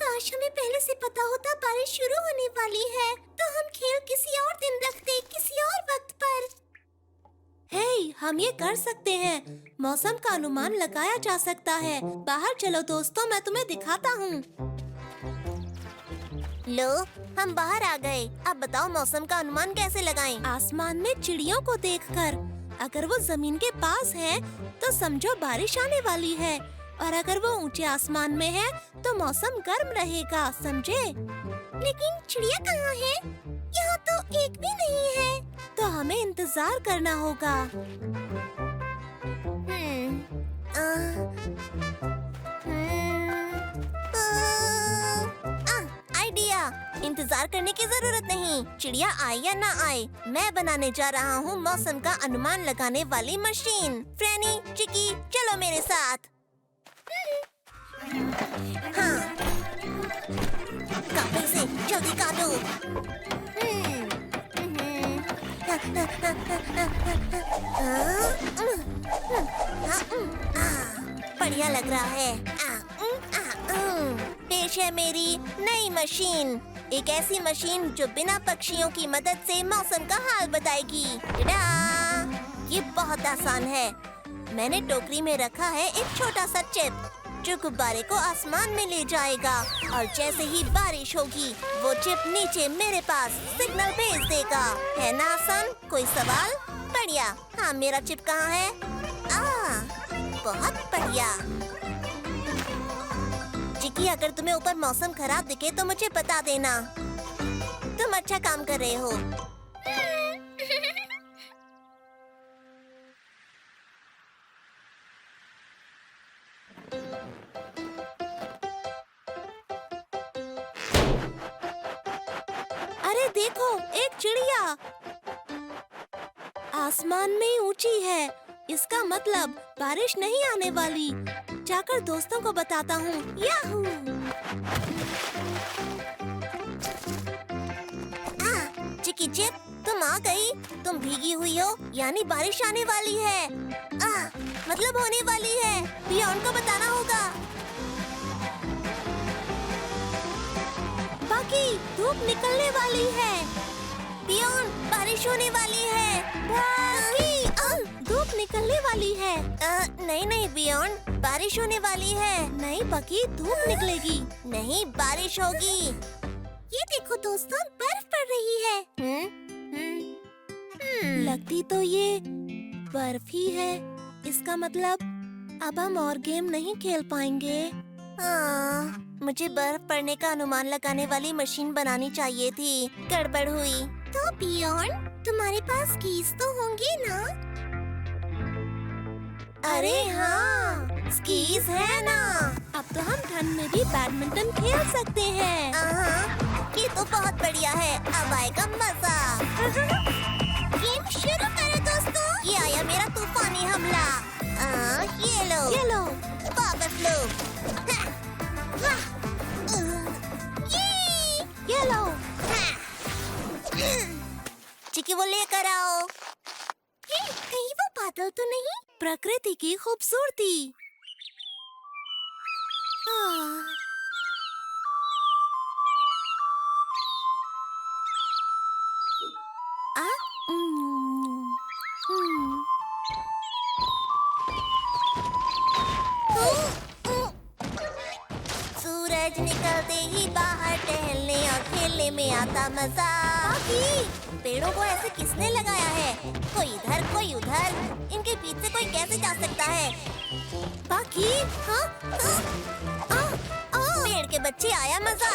Speaker 2: काश हमें पहले से पता होता बारिश शुरू होने वाली है, तो हम खेल किसी और दिन रखते, किसी और वक्त पर।
Speaker 1: हे, हम ये कर सकते हैं। मौसम का अनुमान लगाया जा सकता है। बाहर चलो दोस्तों, मैं तुम्हें दिखाता हूँ। लो, हम बाहर आ गए। अब बताओ मौसम का अनुमान कैसे लगाएं? आसमान में चिड़ियों को देखकर। अगर वो जमीन के पास हैं, तो समझो बारिश आने वाली है। और अगर वो ऊंचे आसमान में है, तो मौसम गर्म रहेगा, समझे?
Speaker 2: लेकिन चिड़िया कहाँ है? यहाँ तो एक भी नहीं है।
Speaker 1: तो हमें इंतजार करना होगा। आइडिया! इंतजार करने की जरूरत नहीं। चिड़िया आए या ना आए, मैं बनाने जा रहा हूँ मौसम का अनुमान लगाने वाली मशीन। फ्रैनी, चिकी, चलो मेरे साथ। हाँ, काफी से जल्दी काटो। बढ़िया लग रहा है। पेश है मेरी नई मशीन। एक ऐसी मशीन जो बिना पक्षियों की मदद से मौसम का हाल बताएगी। ये बहुत आसान है। मैंने टोकरी में रखा है एक छोटा सा चिप जो गुब्बारे को आसमान में ले जाएगा, और जैसे ही बारिश होगी वो चिप नीचे मेरे पास सिग्नल भेज देगा। है ना आसान? कोई सवाल? बढ़िया। हाँ, मेरा चिप कहाँ है? बहुत बढ़िया। चिकी, अगर तुम्हें ऊपर मौसम खराब दिखे तो मुझे बता देना। तुम अच्छा काम कर रहे हो। अरे देखो, एक चिड़िया आसमान में ऊंची है। इसका मतलब बारिश नहीं आने वाली। जाकर दोस्तों को बताता हूँ। याहू! चिकी चिप, तुम आ गई। तुम भीगी हुई हो, यानी बारिश आने वाली है। मतलब होने वाली है। बियॉन्ड को बताना होगा। बाकी धूप निकलने वाली है। बियॉन्ड, बारिश होने वाली है। बाकी धूप निकलने वाली है। नहीं बियॉन्ड, बारिश होने वाली है। नहीं बकी, धूप निकलेगी। नहीं, बारिश होगी।
Speaker 2: ये देखो दोस्तों, बर्फ पड़ रही है।
Speaker 1: लगती तो ये बर्फ ही है। इसका मतलब अब हम और गेम नहीं खेल पाएंगे। मुझे बर्फ पड़ने का अनुमान लगाने वाली मशीन बनानी चाहिए थी। गड़बड़ हुई।
Speaker 2: तो बियॉन्ड, तुम्हारे पास कीज तो होंगे ना?
Speaker 1: अरे हाँ, स्कीज है ना। अब तो हम ठंड में भी बैडमिंटन खेल सकते हैं। ये तो बहुत बढ़िया है। अब आएगा मजा।
Speaker 2: गेम शुरू करो दोस्तों।
Speaker 1: ये आया मेरा तूफानी हमला। ये लो, वापस लो। ये लो। चिकी, वो लेकर आओ।
Speaker 2: कहीं वो बादल तो नहीं?
Speaker 1: प्रकृति की खूबसूरती।
Speaker 2: सूरज निकलते ही बाहर टहलने और खेलने में आता मजा। पेड़ों को ऐसे किसने लगाया है? कोई इधर कोई उधर, इनके बीच से कोई कैसे जा सकता है?
Speaker 1: बाकी
Speaker 2: पेड़ के बच्चे आया मजा।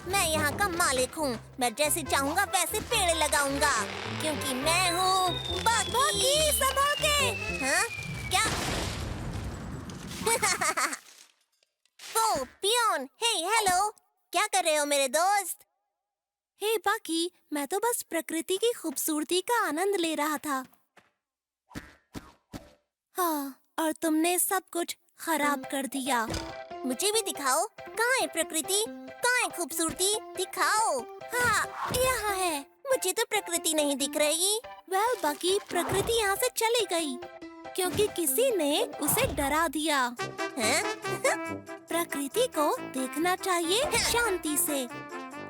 Speaker 2: मैं यहाँ का मालिक हूँ। मैं जैसे चाहूँगा वैसे पेड़ लगाऊंगा, क्योंकि मैं हूँ बाकी।
Speaker 1: संभाल के।
Speaker 2: हाँ? क्या? वो पियोन, हे हेलो, क्या कर रहे हो मेरे दोस्त?
Speaker 1: हे बाकी, मैं तो बस प्रकृति की खूबसूरती का आनंद ले रहा था। हाँ, और तुमने सब कुछ खराब कर दिया।
Speaker 2: मुझे भी दिखाओ, कहाँ है प्रकृति? कहाँ है खूबसूरती? दिखाओ।
Speaker 1: हाँ, यहाँ है।
Speaker 2: मुझे तो प्रकृति नहीं दिख रही।
Speaker 1: वेल बाकी, प्रकृति यहाँ से चली गई क्योंकि किसी ने उसे डरा दिया।
Speaker 2: हाँ?
Speaker 1: प्रकृति को देखना चाहिए शांति से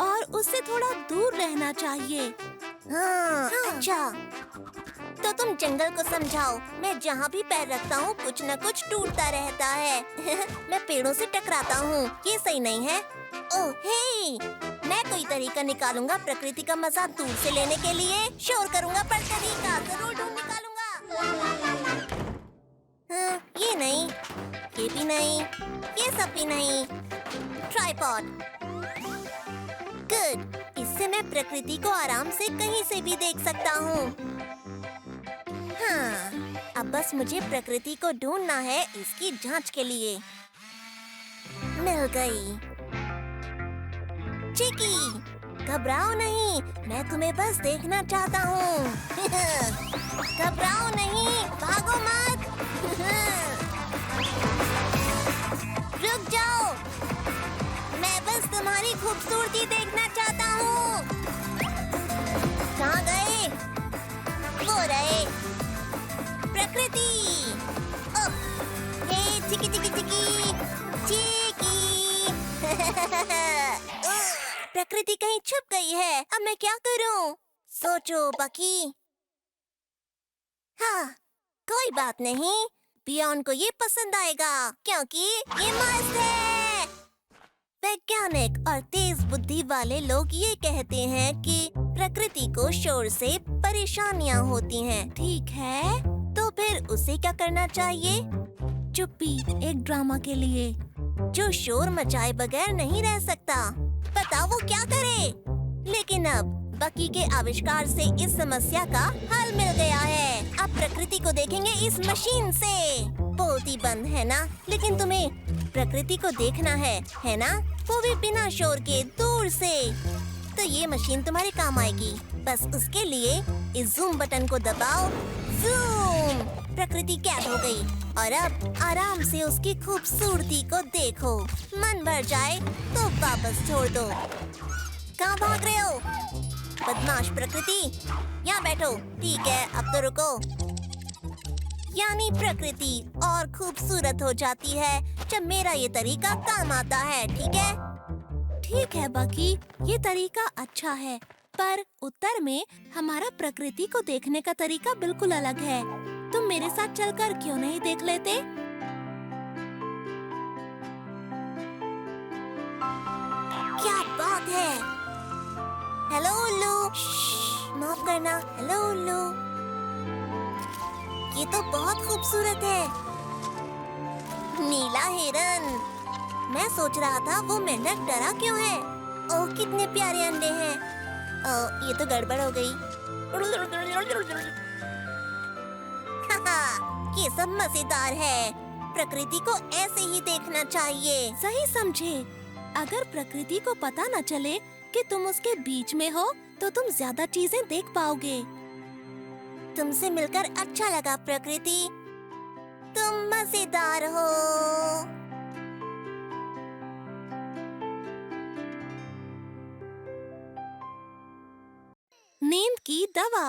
Speaker 1: और उससे थोड़ा दूर रहना चाहिए।
Speaker 2: हाँ, अच्छा। तो तुम जंगल को समझाओ। मैं जहाँ भी पैर रखता हूँ कुछ न कुछ टूटता रहता है। मैं पेड़ों से टकराता हूँ, ये सही नहीं है। ओह हे, मैं कोई तरीका निकालूंगा प्रकृति का मजा दूर से लेने के लिए। शोर करूँगा पर तरीका जरूर ढूंढ निकालूंगा। हाँ, ये नहीं, ये भी नहीं, ये सब भी नहीं। Tripod, good. इससे मैं प्रकृति को आराम से कहीं से भी देख सकता हूँ। हाँ, अब बस मुझे प्रकृति को ढूंढना है इसकी जांच के लिए। मिल गई। चिकी, घबराओ नहीं, मैं तुम्हें बस देखना चाहता हूँ। घबराओ नहीं, भागो मत। रुक जाओ, मैं बस तुम्हारी खूबसूरती देखना चाहता हूँ। कहाँ गए? वो रहे। प्रकृति। ओह, हे चिकी चिकी चिकी चिकी। प्रकृति कहीं छुप गई है। अब मैं क्या करूं? सोचो बाकी। हाँ, कोई बात नहीं, पियोन को ये पसंद आएगा क्योंकि ये मस्त है। वैज्ञानिक और तेज बुद्धि वाले लोग ये कहते हैं कि प्रकृति को शोर से परेशानियां होती हैं।
Speaker 1: ठीक है,
Speaker 2: तो फिर उसे क्या करना चाहिए?
Speaker 1: चुप्पी एक ड्रामा के लिए।
Speaker 2: जो शोर मचाए बगैर नहीं रह सकता। बताओ वो क्या करे? लेकिन अब बकी के आविष्कार से इस समस्या का हल मिल गया है। अब प्रकृति को देखेंगे इस मशीन से। बोलती बंद है ना, लेकिन तुम्हें प्रकृति को देखना है ना? वो भी बिना शोर के, दूर से। तो ये मशीन तुम्हारे काम आएगी। बस उसके लिए इस जूम बटन को दबाओ। जूम! प्रकृति कैद हो गई और अब आराम से उसकी खूबसूरती को देखो। मन भर जाए तो वापस छोड़ दो। कहाँ भाग रहे हो? बदमाश प्रकृति, यहाँ बैठो। ठीक है, अब तो रुको। यानी प्रकृति और खूबसूरत हो जाती है जब मेरा ये तरीका काम आता है। ठीक है
Speaker 1: बाकी, ये तरीका अच्छा है, पर उत्तर में हमारा प्रकृति को देखने का तरीका बिल्कुल अलग है। तुम मेरे साथ चलकर क्यों नहीं देख लेते?
Speaker 2: क्या बात है? हेलो उल्लू, माफ करना। हेलो उल्लू, ये तो बहुत खूबसूरत है। नीला हिरन। मैं सोच रहा था वो मेंढक डरा क्यों है। ओह, कितने प्यारे अंडे हैं। ये तो गड़बड़ हो गई। ये सब मजेदार है। प्रकृति को ऐसे ही देखना चाहिए।
Speaker 1: सही समझे। अगर प्रकृति को पता न चले कि तुम उसके बीच में हो, तो तुम ज्यादा चीजें देख पाओगे।
Speaker 2: तुमसे मिलकर अच्छा लगा प्रकृति। तुम मजेदार हो।
Speaker 1: नींद की दवा।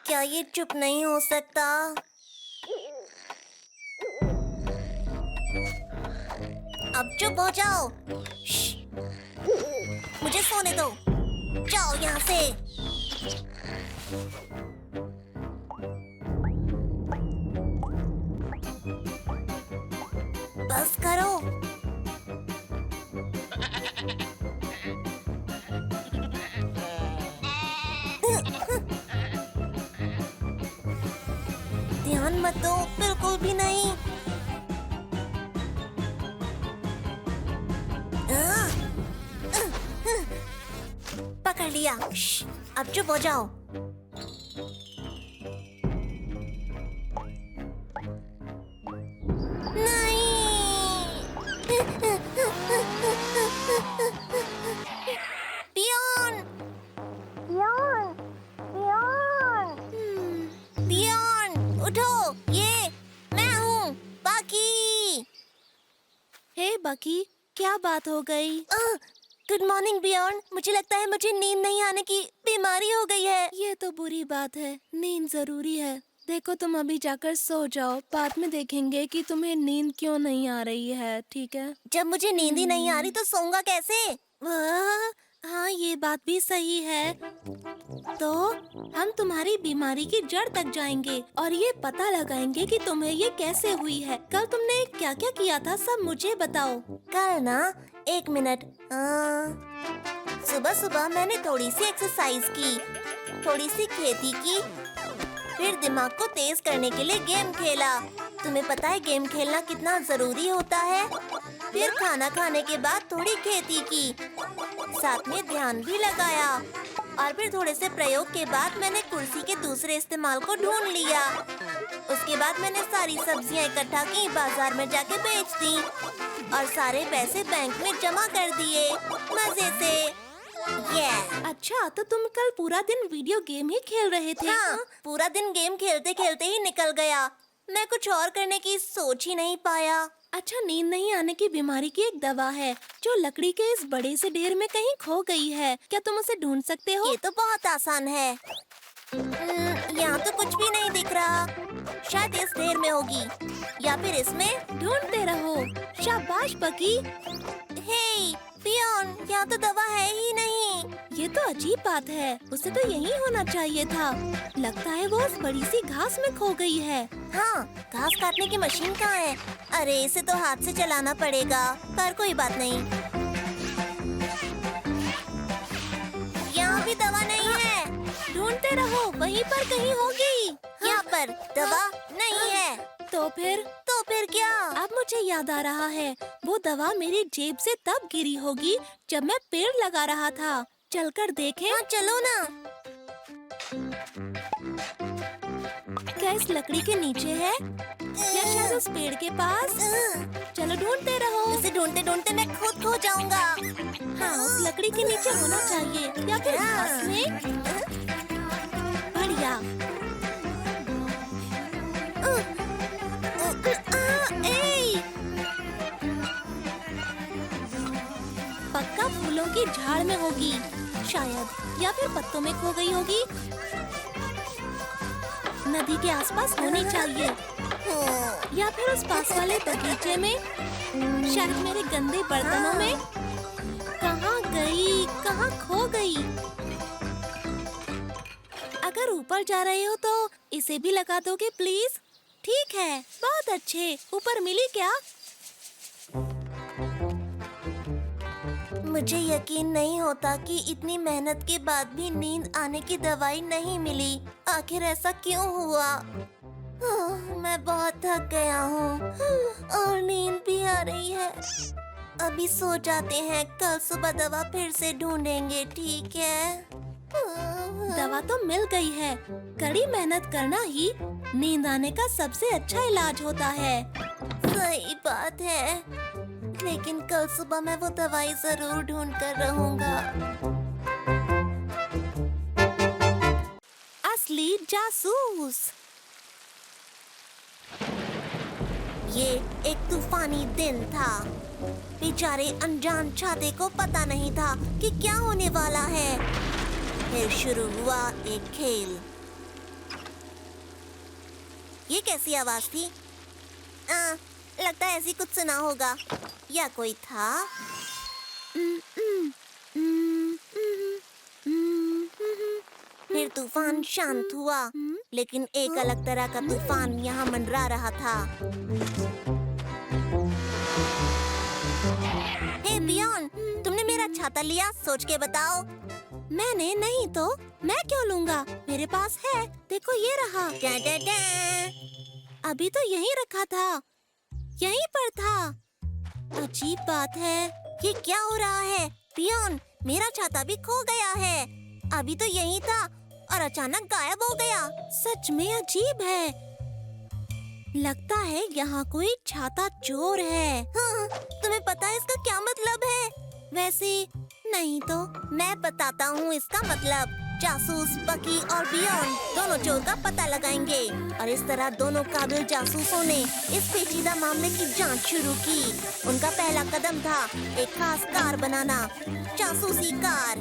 Speaker 1: क्या ये चुप नहीं हो सकता? अब चुप हो जाओ। श्श। मुझे सोने दो। जाओ यहाँ से। बस करो। ध्यान मत दो, बिल्कुल भी नहीं। पकड़ लिया। श्श, अब चुप हो जाओ।
Speaker 2: बाकी क्या बात हो गई?
Speaker 1: गुड मॉर्निंग बियॉन। मुझे लगता है मुझे नींद नहीं आने की बीमारी हो गई है।
Speaker 2: ये तो बुरी बात है, नींद जरूरी है। देखो तुम अभी जाकर सो जाओ, बाद में देखेंगे कि तुम्हें नींद क्यों नहीं आ रही है, ठीक है?
Speaker 1: जब मुझे नींद ही नहीं आ रही तो सोऊंगा कैसे?
Speaker 2: हाँ ये बात भी सही है। तो हम तुम्हारी बीमारी की जड़ तक जाएंगे और ये पता लगाएंगे कि तुम्हें ये कैसे हुई है। कल तुमने क्या क्या किया था सब मुझे बताओ।
Speaker 1: कल ना, एक मिनट। सुबह सुबह मैंने थोड़ी सी एक्सरसाइज की, थोड़ी सी खेती की, फिर दिमाग को तेज करने के लिए गेम खेला। तुम्हें पता है गेम खेलना कितना जरूरी होता है। फिर खाना खाने के बाद थोड़ी खेती की, साथ में ध्यान भी लगाया और फिर थोड़े से प्रयोग के बाद मैंने कुर्सी के दूसरे इस्तेमाल को ढूंढ लिया। उसके बाद मैंने सारी सब्जियां इकट्ठा की, बाजार में जाके बेच दी और सारे पैसे बैंक में जमा कर दिए मजे से।
Speaker 2: अच्छा, तो तुम कल पूरा दिन वीडियो गेम ही खेल रहे थे?
Speaker 1: हाँ, पूरा दिन गेम खेलते खेलते ही निकल गया। मैं कुछ और करने की सोच ही नहीं पाया।
Speaker 2: अच्छा, नींद नहीं आने की बीमारी की एक दवा है जो लकड़ी के इस बड़े से ढेर में कहीं खो गई है। क्या तुम उसे ढूंढ सकते हो?
Speaker 1: ये तो बहुत आसान है। यहाँ तो कुछ भी नहीं दिख रहा। शायद इस ढेर में होगी या फिर इसमें।
Speaker 2: ढूंढते रहो। शाबाश बकी।
Speaker 1: हे पियोन, यहाँ तो दवा है ही नहीं।
Speaker 2: ये तो अजीब बात है, उसे तो यही होना चाहिए था। लगता है वो उस बड़ी सी घास में खो गई है।
Speaker 1: हाँ, घास काटने की मशीन कहाँ है? अरे इसे तो हाथ से चलाना पड़ेगा, पर कोई बात नहीं। यहाँ भी दवा नहीं है।
Speaker 2: ढूंढते रहो, वहीं पर कहीं होगी।
Speaker 1: यहाँ पर दवा नहीं है।
Speaker 2: तो फिर
Speaker 1: क्या?
Speaker 2: अब मुझे याद आ रहा है, वो दवा मेरी जेब से तब गिरी होगी जब मैं पेड़ लगा रहा था। चलकर देखें?
Speaker 1: हाँ चलो ना।
Speaker 2: क्या इस लकड़ी के नीचे है या शायद उस पेड़ के पास? चलो ढूंढते रहो।
Speaker 1: इसे ढूंढते ढूंढते मैं खुद खो जाऊंगा।
Speaker 2: हाँ, उस लकड़ी के नीचे होना चाहिए या फिर घास में। बढ़िया। पक्का फूलों की झाड़ में होगी शायद, या फिर पत्तों में खो गई होगी। नदी के आसपास होनी चाहिए या फिर उस पास वाले बगीचे में, शायद मेरे गंदे बर्तनों में। कहाँ गई, कहाँ खो गई? अगर ऊपर जा रहे हो तो इसे भी लगा दोगे प्लीज? ठीक है, बहुत अच्छे। ऊपर मिली क्या?
Speaker 1: मुझे यकीन नहीं होता कि इतनी मेहनत के बाद भी नींद आने की दवाई नहीं मिली। आखिर ऐसा क्यों हुआ? मैं बहुत थक गया हूँ और नींद भी आ रही है। अभी सो जाते हैं, कल सुबह दवा फिर से ढूंढेंगे, ठीक है?
Speaker 2: दवा तो मिल गई है। कड़ी मेहनत करना ही नींद आने का सबसे अच्छा इलाज होता है।
Speaker 1: सही बात है, लेकिन कल सुबह मैं वो दवाई जरूर ढूंढ कर रहूंगा।
Speaker 2: असली जासूस।
Speaker 1: ये एक तूफानी दिन था। बेचारे अनजान छाते को पता नहीं था कि क्या होने वाला है। फिर शुरू हुआ एक खेल। ये कैसी आवाज थी? लगता है ऐसी कुछ सुना होगा, या कोई था? फिर तूफान शांत हुआ, लेकिन एक अलग तरह का तूफान यहाँ मंडरा रहा था। हे बियॉन, तुमने मेरा छाता लिया? सोच के बताओ। मैंने नहीं तो मैं क्यों लूंगा? मेरे पास है, देखो ये रहा। अभी तो यहीं रखा था, यहीं पर था। अजीब बात है, ये क्या हो रहा है? बियॉन, मेरा छाता भी खो गया है। अभी तो यहीं था और अचानक गायब हो गया। सच में अजीब है। लगता है यहाँ कोई छाता चोर है। हाँ, तुम्हें पता है इसका क्या मतलब है? वैसे नहीं तो मैं बताता हूँ इसका मतलब। जासूस बकी और बियॉन दोनों चोर का पता लगाएंगे और इस तरह दोनों काबिल जासूसों ने इस पेचीदा मामले की जांच शुरू की। उनका पहला कदम था एक खास कार बनाना, जासूसी कार।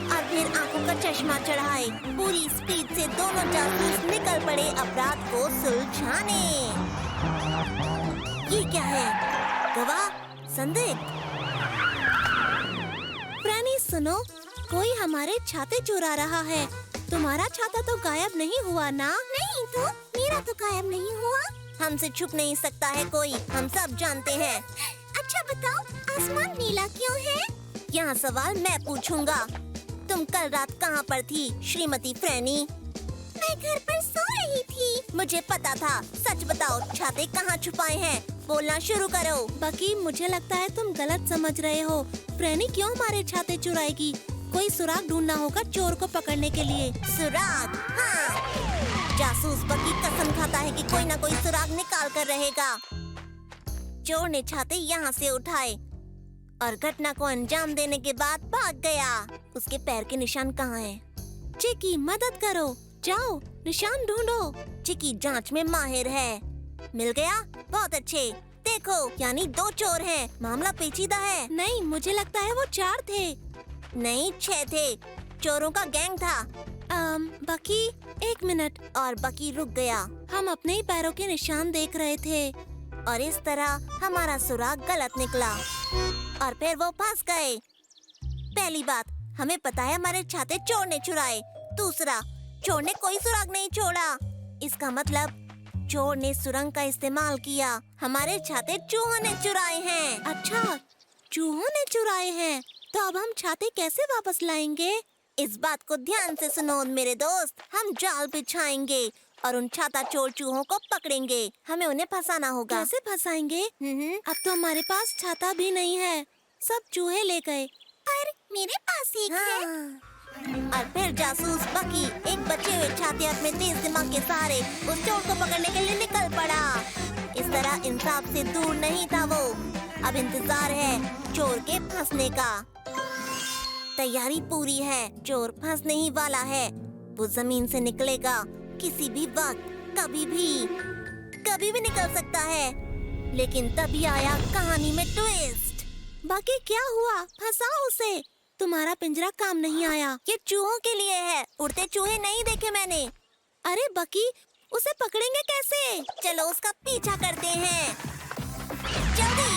Speaker 1: और फिर आंखों का चश्मा चढ़ाए पूरी स्पीड से दोनों जासूस निकल पड़े अपराध को सुलझाने। ये क्या है? गवाह? संदिग्ध? फ्रैनी सुनो, कोई हमारे छाते चुरा रहा है। तुम्हारा छाता तो गायब नहीं हुआ ना?
Speaker 2: नहीं तो मेरा तो गायब नहीं हुआ।
Speaker 1: हमसे छुप नहीं सकता है कोई, हम सब जानते हैं।
Speaker 2: अच्छा बताओ, आसमान नीला क्यों है?
Speaker 1: यहाँ सवाल मैं पूछूंगा। तुम कल रात कहाँ पर थी, श्रीमती फ्रैनी?
Speaker 2: मैं घर पर सो रही थी।
Speaker 1: मुझे पता था। सच बताओ, छाते कहाँ छुपाए हैं? बोलना शुरू करो। बकी, मुझे लगता है तुम गलत समझ रहे हो। फ्रैनी क्यों हमारे छाते चुराएगी? कोई सुराग ढूंढना होगा चोर को पकड़ने के लिए। सुराग? हाँ, जासूस बकी कसम खाता है कि कोई ना कोई सुराग निकाल कर रहेगा। चोर ने छाते यहाँ से उठाए और घटना को अंजाम देने के बाद भाग गया। उसके पैर के निशान कहाँ हैं? चिकी, मदद करो, जाओ निशान ढूंढो। चिकी जांच में माहिर है। मिल गया? बहुत अच्छे। देखो, यानी 2 चोर हैं। मामला पेचीदा है। नहीं, मुझे लगता है वो 4 थे। नहीं, 6 थे। चोरों का गैंग था। बकी, 1 मिनट। और बकी रुक गया। हम अपने ही पैरों के निशान देख रहे थे और इस तरह हमारा सुराग गलत निकला और फिर वो फंस गए। पहली बात, हमें पता है हमारे छाते चोर ने चुराए। दूसरा, चोर ने कोई सुराग नहीं छोड़ा। इसका मतलब चोर ने सुरंग का इस्तेमाल किया। हमारे छाते चूहों ने चुराए हैं। अच्छा, चूहों ने चुराए हैं, तो अब हम छाते कैसे वापस लाएंगे? इस बात को ध्यान से सुनो मेरे दोस्त। हम जाल बिछाएंगे और उन छाता चोर चूहों को पकड़ेंगे। हमें उन्हें फंसाना होगा। कैसे फंसाएंगे? अब तो हमारे पास छाता भी नहीं है, सब चूहे ले गए।
Speaker 2: पर मेरे पास एक है।
Speaker 1: और फिर जासूस बकी एक बचे हुए छाते अपने तेज दिमाग के सहारे उस चोर को पकड़ने के लिए निकल पड़ा। इस तरह इंसाफ से दूर नहीं था वो। अब इंतजार है चोर के फंसने का। तैयारी पूरी है, चोर फंसने ही वाला है। वो जमीन से निकलेगा किसी भी वक्त, कभी भी निकल सकता है। लेकिन तभी आया कहानी में ट्विस्ट। बाकी क्या हुआ? फंसाओ उसे। तुम्हारा पिंजरा काम नहीं आया। ये चूहों के लिए है, उड़ते चूहे नहीं देखे मैंने। अरे बकी, उसे पकड़ेंगे कैसे? चलो उसका पीछा करते हैं। जल्दी,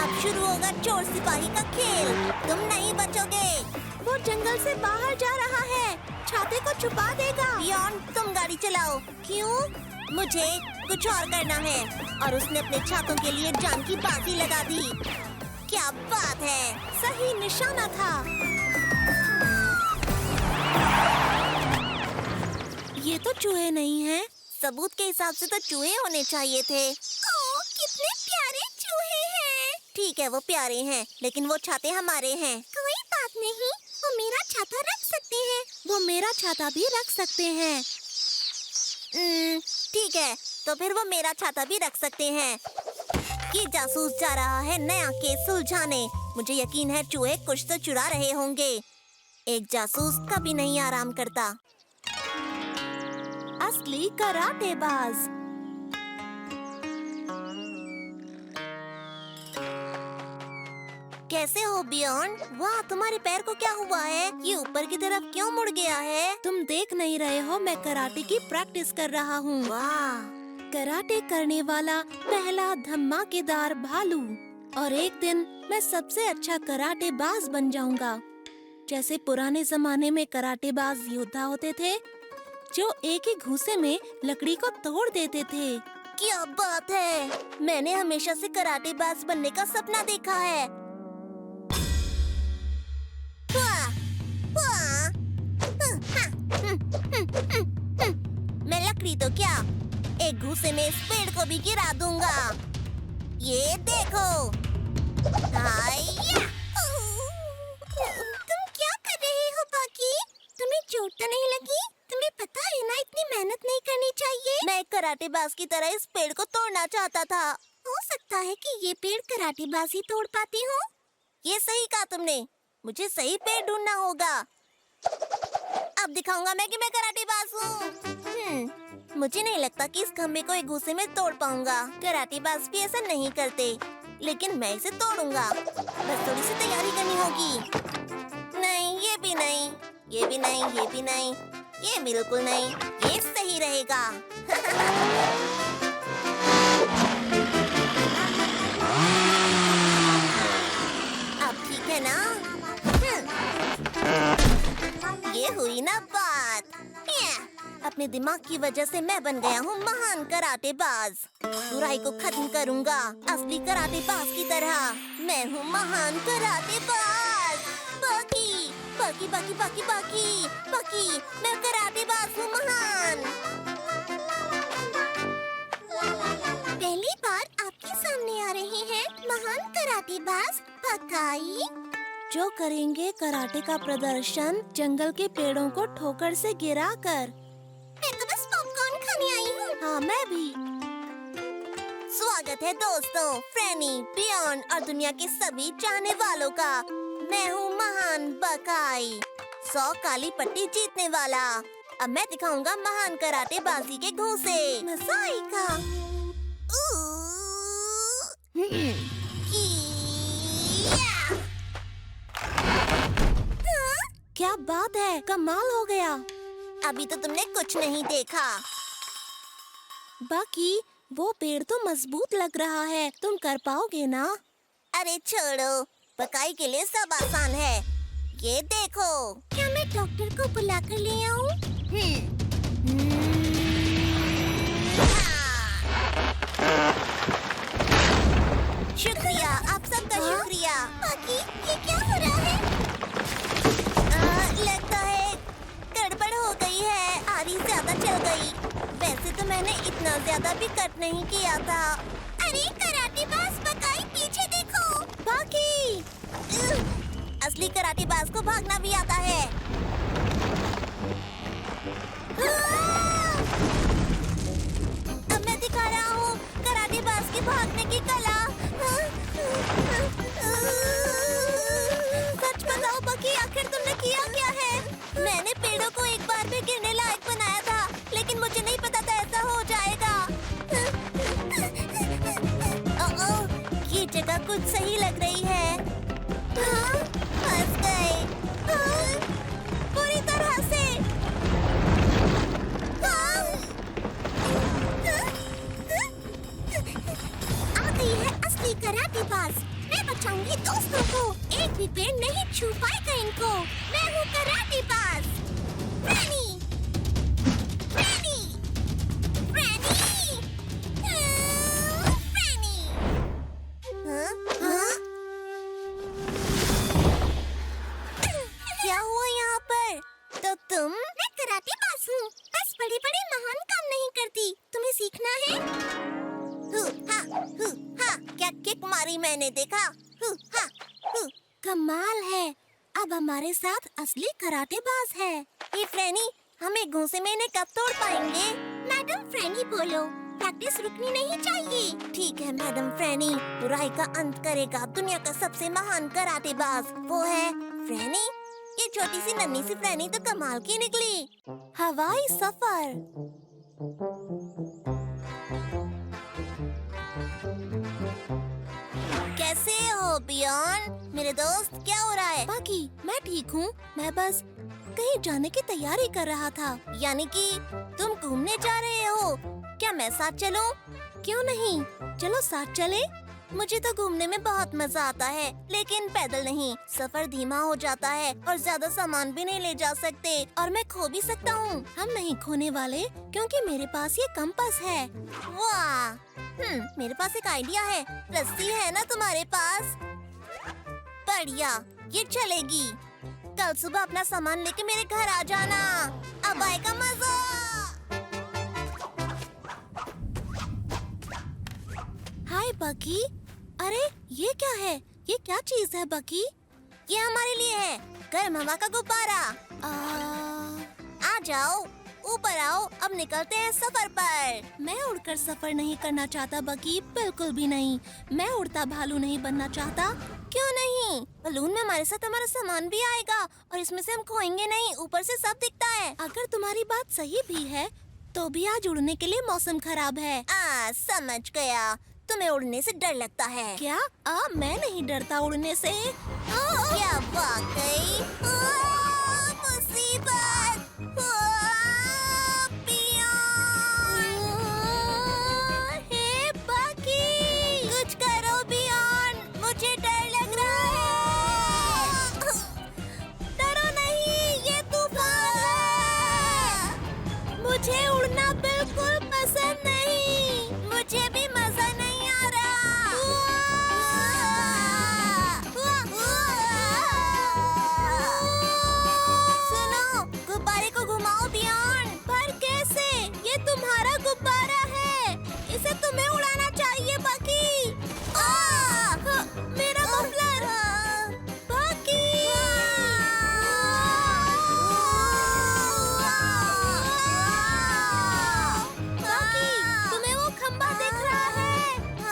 Speaker 1: अब शुरू होगा चोर सिपाही का खेल। तुम नहीं बचोगे। वो जंगल से बाहर जा रहा है, छाते को छुपा देगा। बियॉन, तुम गाड़ी चलाओ। क्यों? मुझे कुछ और करना है। और उसने अपने छातों के लिए जान की बाजी लगा दी। क्या बात है, सही निशाना था। ये तो चूहे नहीं हैं। सबूत के हिसाब से तो चूहे होने चाहिए थे।
Speaker 2: ओह, कितने प्यारे चूहे हैं।
Speaker 1: ठीक है, वो प्यारे हैं, लेकिन वो छाते हमारे हैं।
Speaker 2: कोई बात नहीं, वो मेरा छाता रख सकते हैं।
Speaker 1: वो मेरा छाता भी रख सकते हैं। ठीक है, तो फिर वो मेरा छाता भी रख सकते हैं। ये जासूस जा रहा है नया केस सुलझाने। मुझे यकीन है चूहे कुछ तो चुरा रहे होंगे। एक जासूस कभी नहीं आराम करता। असली कराटेबाज। कैसे हो बियॉन्ड? वाह, तुम्हारे पैर को क्या हुआ है? ये ऊपर की तरफ क्यों मुड़ गया है?
Speaker 2: तुम देख नहीं रहे हो, मैं कराटे की प्रैक्टिस कर रहा हूँ।
Speaker 1: वाह,
Speaker 2: कराटे करने वाला पहला धमाकेदार भालू। और एक दिन मैं सबसे अच्छा कराटेबाज बन जाऊंगा, जैसे पुराने जमाने में कराटेबाज योद्धा होते थे, जो एक ही घूंसे में लकड़ी को तोड़ देते थे।
Speaker 1: क्या बात है! मैंने हमेशा से कराटेबाज बनने का सपना देखा है। वाह, वाह, मैं लकड़ी तो क्या, एक घूंसे में इस पेड़ को भी गिरा दूंगा। ये देखो। हाया!
Speaker 3: तुम क्या कर रहे हो बाकी? तुम्हें चोट तो नहीं लगी? तुम्हें पता है ना, इतनी मेहनत नहीं करनी चाहिए।
Speaker 1: मैं एक कराटेबाज की तरह इस पेड़ को तोड़ना चाहता था।
Speaker 3: हो सकता है कि ये पेड़ कराटेबाज ही तोड़ पाती हो।
Speaker 1: ये सही कहा तुमने। मुझे सही पेड़ ढूंढना होगा। अब दिखाऊंगा मैं कि मैं कराटेबाज हूँ। मुझे नहीं लगता कि इस खम्भे को एक घूंसे में तोड़ पाऊंगा। कराटेबाज भी ऐसा नहीं करते, लेकिन मैं इसे तोड़ूंगा। बस थोड़ी सी तैयारी करनी होगी। नहीं, ये भी नहीं, ये भी नहीं, ये भी नहीं, ये बिल्कुल नहीं। ये सही रहेगा। अब ठीक है ना? ये हुई ना बात। अपने दिमाग की वजह से मैं बन गया हूँ महान कराटेबाज। बुराई को खत्म करूँगा, असली कराटेबाज की तरह। मैं हूँ महान कराटेबाज। बाकी बाकी बाकी बाकी बाकी बाकी मैं कराटेबाज हूँ महान।
Speaker 3: पहली बार आपके सामने आ रहे हैं महान कराटेबाज बकाई।
Speaker 2: जो करेंगे कराटे का प्रदर्शन जंगल के पेड़ों को ठोकर से गिराकर।
Speaker 3: मैं तो बस पॉपकॉर्न खाने आई हूँ।
Speaker 2: हाँ, मैं भी।
Speaker 1: स्वागत है दोस्तों, फ्रैनी, बियॉन्ड और दुनिया के सभी चाहने वालों का। मैं हूँ महान बकाई, 100 काली पट्टी जीतने वाला। अब मैं दिखाऊंगा महान कराटेबाजी के घूंसे।
Speaker 3: मसाई का।
Speaker 2: क्या बात है, कमाल हो गया।
Speaker 1: अभी तो तुमने कुछ नहीं देखा।
Speaker 2: बाकी वो पेड़ तो मजबूत लग रहा है, तुम कर पाओगे ना?
Speaker 1: अरे छोड़ो, बकाई के लिए सब आसान है। ये देखो।
Speaker 3: क्या मैं डॉक्टर को बुला कर ले आऊँ?
Speaker 1: शुक्रिया, आप सबका शुक्रिया।
Speaker 3: बाकी ये क्या हो रहा है?
Speaker 1: लगता है गड़बड़ हो गई है, आरी ज्यादा चल गई। वैसे तो मैंने इतना ज्यादा भी कट नहीं किया था।
Speaker 3: अरे कराटेबाज बकाई, पीछे देखो।
Speaker 1: बाकी असली कराटेबाज को भागना भी आता है। अब मैं दिखा रहा हूँ कराटेबाज की भागने की कला। सच बताओ बकी, आखिर तुमने किया क्या है? मैंने पेड़ों को एक बार में गिरने लायक बनाया था, लेकिन मुझे नहीं पता था ऐसा हो जाएगा। ये जगह कुछ सही लग रही है। फंस गए पूरी तरह से।
Speaker 3: आ गई है असली कराटेबाज। मैं बचाऊंगी दोस्तों को, एक भी पेड़ नहीं छू पाएगा इनको। मैं हूँ कराटेबाज फ्रैनी। फ्रैनी, फ्रैनी, फ्रैनी।
Speaker 1: क्या हुआ यहाँ पर? तो तुम?
Speaker 3: मैं कराटेबाज हूँ, बस बड़े-बड़े महान काम नहीं करती। तुम्हें सीखना है?
Speaker 1: क्या किक मारी मैंने, देखा?
Speaker 2: कमाल है, अब हमारे साथ असली कराटेबाज है।
Speaker 1: ये फ्रैनी, हम एक घूंसे में इन्हें कब तोड़ पाएंगे?
Speaker 3: मैडम फ्रैनी बोलो, प्रैक्टिस रुकनी नहीं चाहिए।
Speaker 1: ठीक है मैडम फ्रैनी, बुराई का अंत करेगा दुनिया का सबसे महान कराटेबाज। वो है फ्रैनी। ये छोटी सी नन्ही सी फ्रैनी तो कमाल की निकली।
Speaker 2: हवाई सफर।
Speaker 1: कैसे हो बियॉन्ड? मेरे दोस्त, क्या हो रहा है?
Speaker 2: बाकी मैं ठीक हूँ। मैं बस कहीं जाने की तैयारी कर रहा था।
Speaker 1: यानी कि तुम घूमने जा रहे हो? क्या मैं साथ चलूं?
Speaker 2: क्यों नहीं, चलो साथ चले।
Speaker 1: मुझे तो घूमने में बहुत मजा आता है, लेकिन पैदल नहीं। सफर धीमा हो जाता है और ज्यादा सामान भी नहीं ले जा सकते और मैं खो भी सकता हूँ।
Speaker 2: हम नहीं खोने वाले क्योंकि मेरे पास ये कंपास है।
Speaker 1: वाह, मेरे पास एक आइडिया है। रस्सी है ना तुम्हारे पास? बढ़िया, ये चलेगी। कल सुबह अपना सामान लेके मेरे घर आ जाना। अब आएगा मजा।
Speaker 2: हाय बकी। अरे ये क्या है? ये क्या चीज है बकी?
Speaker 1: ये हमारे लिए है, गर्म हवा का गुब्बारा। आ जाओ, ऊपर आओ, अब निकलते हैं सफर पर।
Speaker 2: मैं उड़कर सफर नहीं करना चाहता बकी, बिल्कुल भी नहीं। मैं उड़ता भालू नहीं बनना चाहता।
Speaker 1: क्यों नहीं? बलून में हमारे साथ हमारा सामान भी आएगा और इसमें से हम खोएंगे नहीं। ऊपर से सब दिखता है।
Speaker 2: अगर तुम्हारी बात सही भी है तो भी आज उड़ने के लिए मौसम खराब है।
Speaker 1: समझ गया, तुम्हें उड़ने से डर लगता है।
Speaker 2: क्या? मैं नहीं डरता उड़ने से।
Speaker 1: क्या वाकई? मुसीबत!
Speaker 2: हे बकी,
Speaker 1: कुछ करो बियॉन्ड, मुझे डर लग रहा है।
Speaker 2: डरो नहीं, ये तूफान है। मुझे उड़ना बिल्कुल पसंद नहीं।
Speaker 1: मुझे भी मजा नहीं आ रहा। सुनो, गुब्बारे को घुमाओ बियॉन्ड।
Speaker 2: पर कैसे? ये तुम्हारा गुब्बारा है, इसे तुम्हें उड़ाना चाहिए बकी। मेरा मफलर। बकी, बकी, तुम्हें वो खंबा दिख रहा है?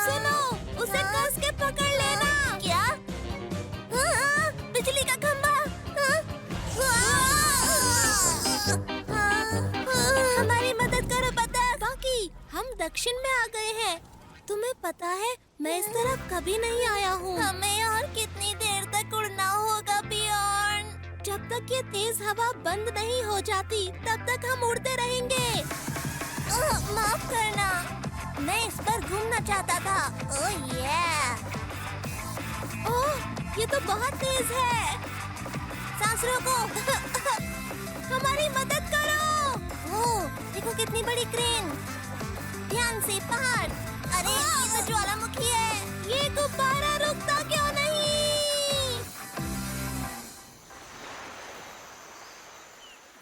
Speaker 2: सुनो, उसे कस के पकड़ लेना।
Speaker 1: क्या? बिजली का खंबा। हमारी मदद करो बतख।
Speaker 2: बाकी हम दक्षिण में आ गए हैं। तुम्हें पता है मैं इस तरफ कभी नहीं आया हूँ।
Speaker 1: हमें और कितनी देर तक उड़ना होगा बियॉन्ड?
Speaker 2: जब तक ये तेज हवा बंद नहीं हो जाती तब तक हम उड़ते रहेंगे।
Speaker 1: माफ करना, मैं इस पर घूमना चाहता था। ओह ये
Speaker 2: ओह, ये तो बहुत तेज है।
Speaker 1: सांस रोको।
Speaker 2: हमारी मदद करो।
Speaker 1: ओह, देखो कितनी बड़ी क्रेन। ध्यान से, पहाड़। अरे ये तो ज्वालामुखी है।
Speaker 2: ये गुब्बारा रुकता क्यों नहीं?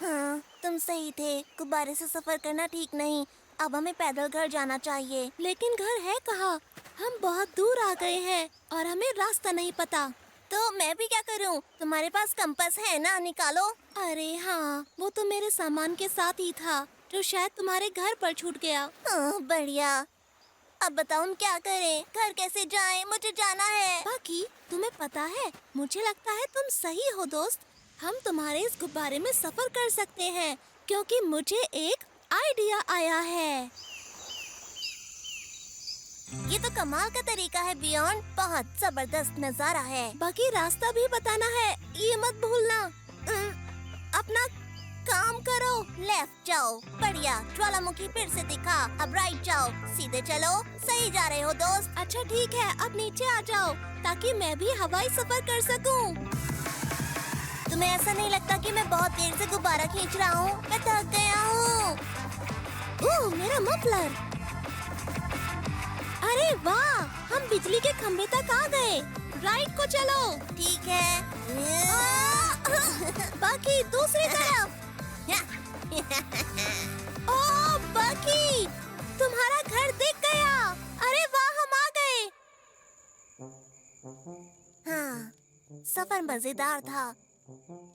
Speaker 1: हाँ, तुम सही थे। गुब्बारे से सफर करना ठीक नहीं। अब हमें पैदल घर जाना चाहिए।
Speaker 2: लेकिन घर है कहाँ? हम बहुत दूर आ गए हैं और हमें रास्ता नहीं पता।
Speaker 1: तो मैं भी क्या करूं? तुम्हारे पास कंपास है ना, निकालो।
Speaker 2: अरे हाँ, वो तो मेरे सामान के साथ ही था जो शायद तुम्हारे घर पर छूट गया।
Speaker 1: बढ़िया। अब बताओ हम क्या करें? घर कैसे जाएं? मुझे जाना है।
Speaker 2: बाकी तुम्हें पता है, मुझे लगता है तुम सही हो दोस्त। हम तुम्हारे इस गुब्बारे में सफर कर सकते हैं क्योंकि मुझे एक आइडिया आया है।
Speaker 1: ये तो कमाल का तरीका है बियॉन्ड, बहुत जबरदस्त नजारा है।
Speaker 2: बाकी रास्ता भी बताना है, ये मत भूलना।
Speaker 1: अपना काम करो। लेफ्ट जाओ। बढ़िया, ज्वालामुखी फिर से दिखा। अब राइट जाओ। सीधे चलो। सही जा रहे हो दोस्त।
Speaker 2: अच्छा ठीक है, अब नीचे आ जाओ ताकि मैं भी हवाई सफर कर सकूं।
Speaker 1: तुम्हें ऐसा नहीं लगता कि मैं बहुत देर से गुब्बारा खींच रहा हूँ? मैं थक गया हूँ।
Speaker 2: ओह, मेरा मफलर। अरे वाह, हम बिजली के खंभे तक आ गए। राइट को चलो।
Speaker 1: ठीक है।
Speaker 2: बाकी दूसरी तरफ। ओह बाकी, तुम्हारा घर दिख गया। अरे वाह, हम आ गए।
Speaker 1: हाँ, सफर मजेदार था।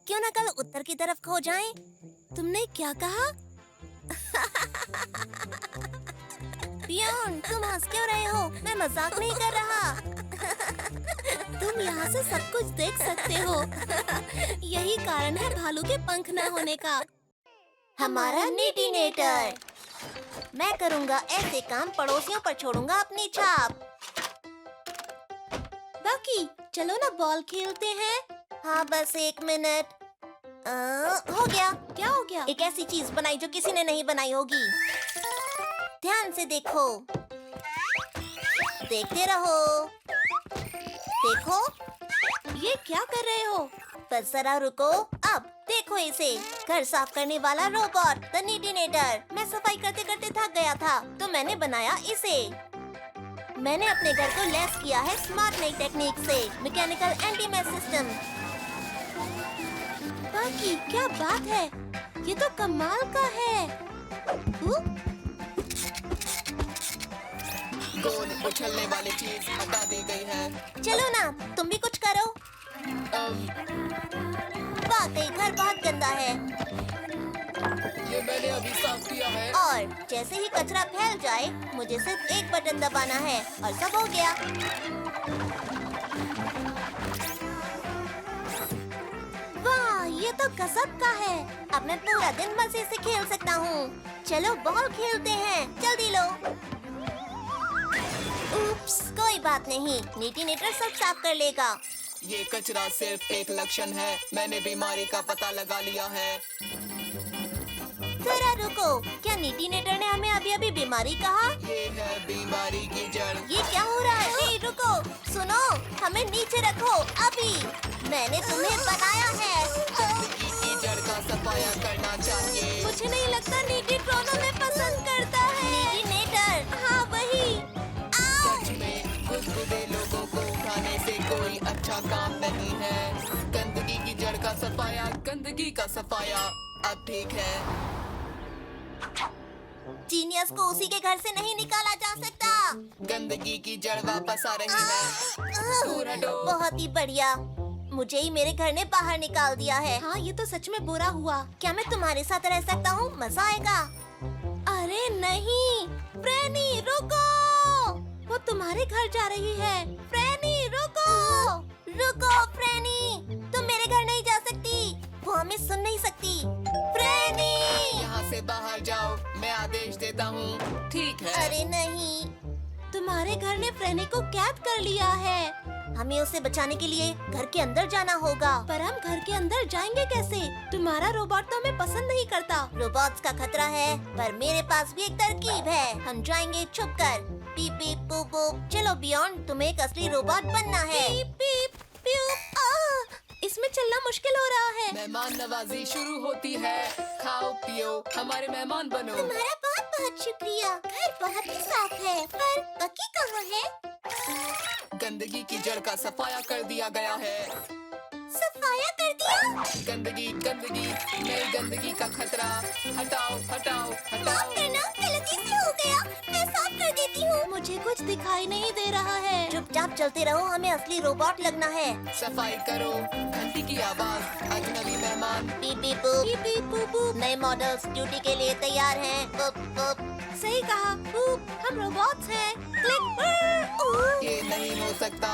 Speaker 1: क्यों ना कल उत्तर की तरफ खो जाएं?
Speaker 2: तुमने क्या कहा?
Speaker 1: बियॉन्ड, तुम हंस क्यों रहे हो? मैं मजाक नहीं कर रहा।
Speaker 2: तुम यहाँ से सब कुछ देख सकते हो। यही कारण है भालू के पंख न होने का।
Speaker 1: हमारा नीटिनेटर। मैं करूँगा ऐसे काम, पड़ोसियों पर छोड़ूंगा अपनी छाप।
Speaker 2: बाकी चलो ना बॉल खेलते हैं।
Speaker 1: हाँ बस 1 मिनट। हो गया।
Speaker 2: क्या हो गया?
Speaker 1: एक ऐसी चीज बनाई जो किसी ने नहीं बनाई होगी। ध्यान से देखो, देखते रहो। देखो,
Speaker 2: ये क्या कर रहे हो?
Speaker 1: बस जरा रुको। अब देखो इसे, घर साफ करने वाला रोबोट, द नीटिनेटर। मैं सफाई करते करते थक गया था तो मैंने बनाया इसे। मैंने अपने घर को लैस किया है स्मार्ट नई टेक्निक से, मैकेनिकल एंटी मैस सिस्टम।
Speaker 2: बाकी क्या बात है, ये तो कमाल का है।
Speaker 5: गोल उछलने वाली चीज हटा दी गई है।
Speaker 1: चलो ना, तुम भी कुछ करो। वाकई घर बहुत गंदा है।
Speaker 5: ये मैंने अभी साफ किया है।
Speaker 1: और जैसे ही कचरा फैल जाए, मुझे सिर्फ एक बटन दबाना है और सब हो गया।
Speaker 2: वाह, ये तो गजब का है।
Speaker 1: अब मैं पूरा दिन मजे से खेल सकता हूँ। चलो बॉल खेलते हैं, जल्दी लो। उप्स, कोई बात नहीं, नीटिनेटर सब साफ कर लेगा।
Speaker 5: ये कचरा सिर्फ एक लक्षण है, मैंने बीमारी का पता लगा लिया है।
Speaker 1: जरा रुको, क्या नीटिनेटर ने हमें अभी अभी बीमारी कहा?
Speaker 5: ये है बीमारी की जड़।
Speaker 1: ये क्या हो रहा है? ए, रुको, सुनो, हमें नीचे रखो अभी। मैंने तुम्हें बनाया है।
Speaker 5: गंदगी की जड़ का सफाया करना चाहिए।
Speaker 2: मुझे नहीं लगता नीटिट्रॉन हमें पसंद करता है।
Speaker 1: नीटिनेटर,
Speaker 2: हाँ वही।
Speaker 5: सच में गुदगुदे लोगों को उठाने से कोई अच्छा काम नहीं है। गंदगी की जड़ का सफाया, गंदगी का सफाया। अब ठीक है।
Speaker 1: जीनियस को उसी के घर से नहीं निकाला जा सकता।
Speaker 5: गंदगी की जड़ वापस आ रही है। दूर हटो।
Speaker 1: बहुत ही बढ़िया, मुझे ही मेरे घर ने बाहर निकाल दिया है।
Speaker 2: हाँ, ये तो सच में बुरा हुआ।
Speaker 1: क्या मैं तुम्हारे साथ रह सकता हूँ? मजा आएगा।
Speaker 2: अरे नहीं, फ्रैनी रुको, वो तुम्हारे घर जा रही है। फ्रैनी रुको।
Speaker 1: रुको फ्रैनी, तुम मेरे घर नहीं जा सकती, वो हमें सुन नहीं सकती। फ्रैनी!
Speaker 5: यहाँ से बाहर जाओ, मैं आदेश देता हूँ। ठीक है।
Speaker 1: अरे नहीं,
Speaker 2: तुम्हारे घर ने फ्रैनी को कैद कर लिया है।
Speaker 1: हमें उसे बचाने के लिए घर के अंदर जाना होगा।
Speaker 2: पर हम घर के अंदर जाएंगे कैसे? तुम्हारा रोबोट तो हमें पसंद नहीं करता।
Speaker 1: रोबोट्स का खतरा है, पर मेरे पास भी एक तरकीब है। हम जाएंगे छुप कर। पीप पीप पू पू। चलो बियॉन्ड, तुम्हें एक असली रोबोट बनना है।
Speaker 2: पीप पीप प्यूप। इसमें चलना मुश्किल हो रहा है।
Speaker 5: मेहमान नवाजी शुरू होती है। खाओ पियो, हमारे मेहमान बनो।
Speaker 2: तुम्हारा बहुत बहुत शुक्रिया। घर बहुत ही साफ है, पर बकी कहाँ है?
Speaker 5: गंदगी की जड़ का सफाया कर दिया गया है।
Speaker 2: सफाया कर दिया?
Speaker 5: गंदगी गंदगी नई गंदगी का खतरा। हटाओ हटाओ हटाओ।
Speaker 2: करना गलती से हो गया, मैं साफ कर देती हूँ। मुझे कुछ दिखाई नहीं दे रहा है।
Speaker 1: चुपचाप चलते रहो, हमें असली रोबोट लगना है।
Speaker 5: सफाई करो। घंटी की आवाज, अजनबी मेहमान।
Speaker 1: पीप पीप पू।
Speaker 2: पीप पीप पू पू।
Speaker 1: नए मॉडल्स ड्यूटी के लिए तैयार हैं। पुप पुप।
Speaker 2: सही कहा, पूप, हम रोबोट्स हैं। क्लिक।
Speaker 5: ये नहीं हो सकता।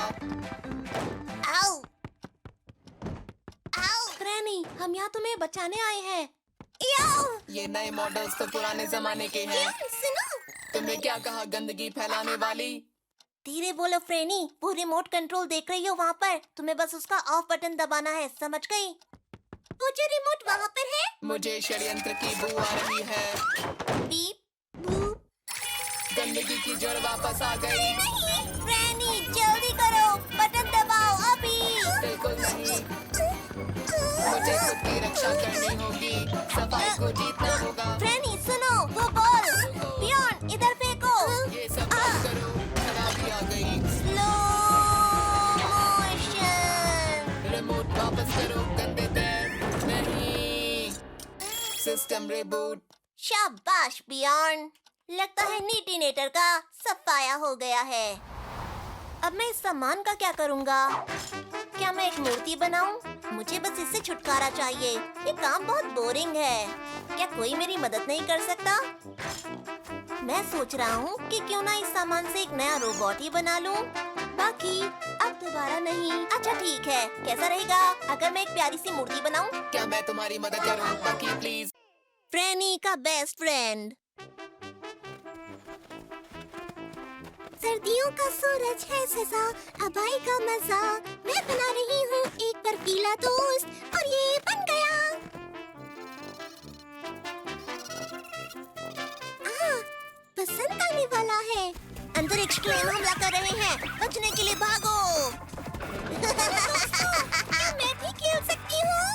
Speaker 1: आओ आओ।
Speaker 2: फ्रैनी, हम यहाँ तुम्हें बचाने आए हैं।
Speaker 1: याओ।
Speaker 5: ये नए मॉडल्स तो पुराने जमाने के हैं।
Speaker 1: सुनो,
Speaker 5: तुमने क्या कहा, गंदगी फैलाने वाली?
Speaker 1: धीरे बोलो फ्रेनी, वो रिमोट कंट्रोल देख रही हो वहाँ पर, तुम्हें बस उसका ऑफ बटन दबाना है, समझ गई?
Speaker 2: वो जो रिमोट वहाँ पर है।
Speaker 5: मुझे षड्यंत्र की बू आ रही है।
Speaker 1: Beep boop.
Speaker 5: गंदगी की जड़ वापस आ गई।
Speaker 1: फ्रेनी जल्दी करो, बटन दबाओ अभी।
Speaker 5: बिल्कुल नहीं, मुझे खुद की रक्षा करनी होगी। सफाई को जीतना होगा।
Speaker 1: फ्रेनी सुनो, वो बॉल बियॉन्ड इधर फेंको।
Speaker 5: ये सब बंद करो, खराबी आ गई।
Speaker 1: Slow motion.
Speaker 5: रिमोट वापस करो, गंदे पैर। नहीं। System reboot.
Speaker 1: शाबाश बियॉन्ड, लगता है नीटिनेटर का सफाया हो गया है। अब मैं इस सामान का क्या करूँगा? क्या मैं एक मूर्ति बनाऊं? मुझे बस इससे छुटकारा चाहिए। ये काम बहुत बोरिंग है। क्या कोई मेरी मदद नहीं कर सकता? मैं सोच रहा हूँ कि क्यों ना इस सामान से एक नया रोबोट ही बना लूं।
Speaker 2: बाकी अब दोबारा नहीं।
Speaker 1: अच्छा ठीक है, कैसा रहेगा अगर मैं एक प्यारी सी मूर्ति बनाऊं?
Speaker 5: क्या मैं तुम्हारी मदद करूं? बाकी प्लीज।
Speaker 1: फ्रेनी का बेस्ट फ्रेंड।
Speaker 2: सर्दियों का सूरज है सजा, अब आएगा मजा। मैं बना रही हूँ एक बर्फीला दोस्त और ये बन गया। पसंद आने वाला है।
Speaker 1: अंतरिक्ष क्लेम हमला कर रहे हैं, बचने के लिए भागो।
Speaker 2: क्या मैं भी खेल सकती हूँ?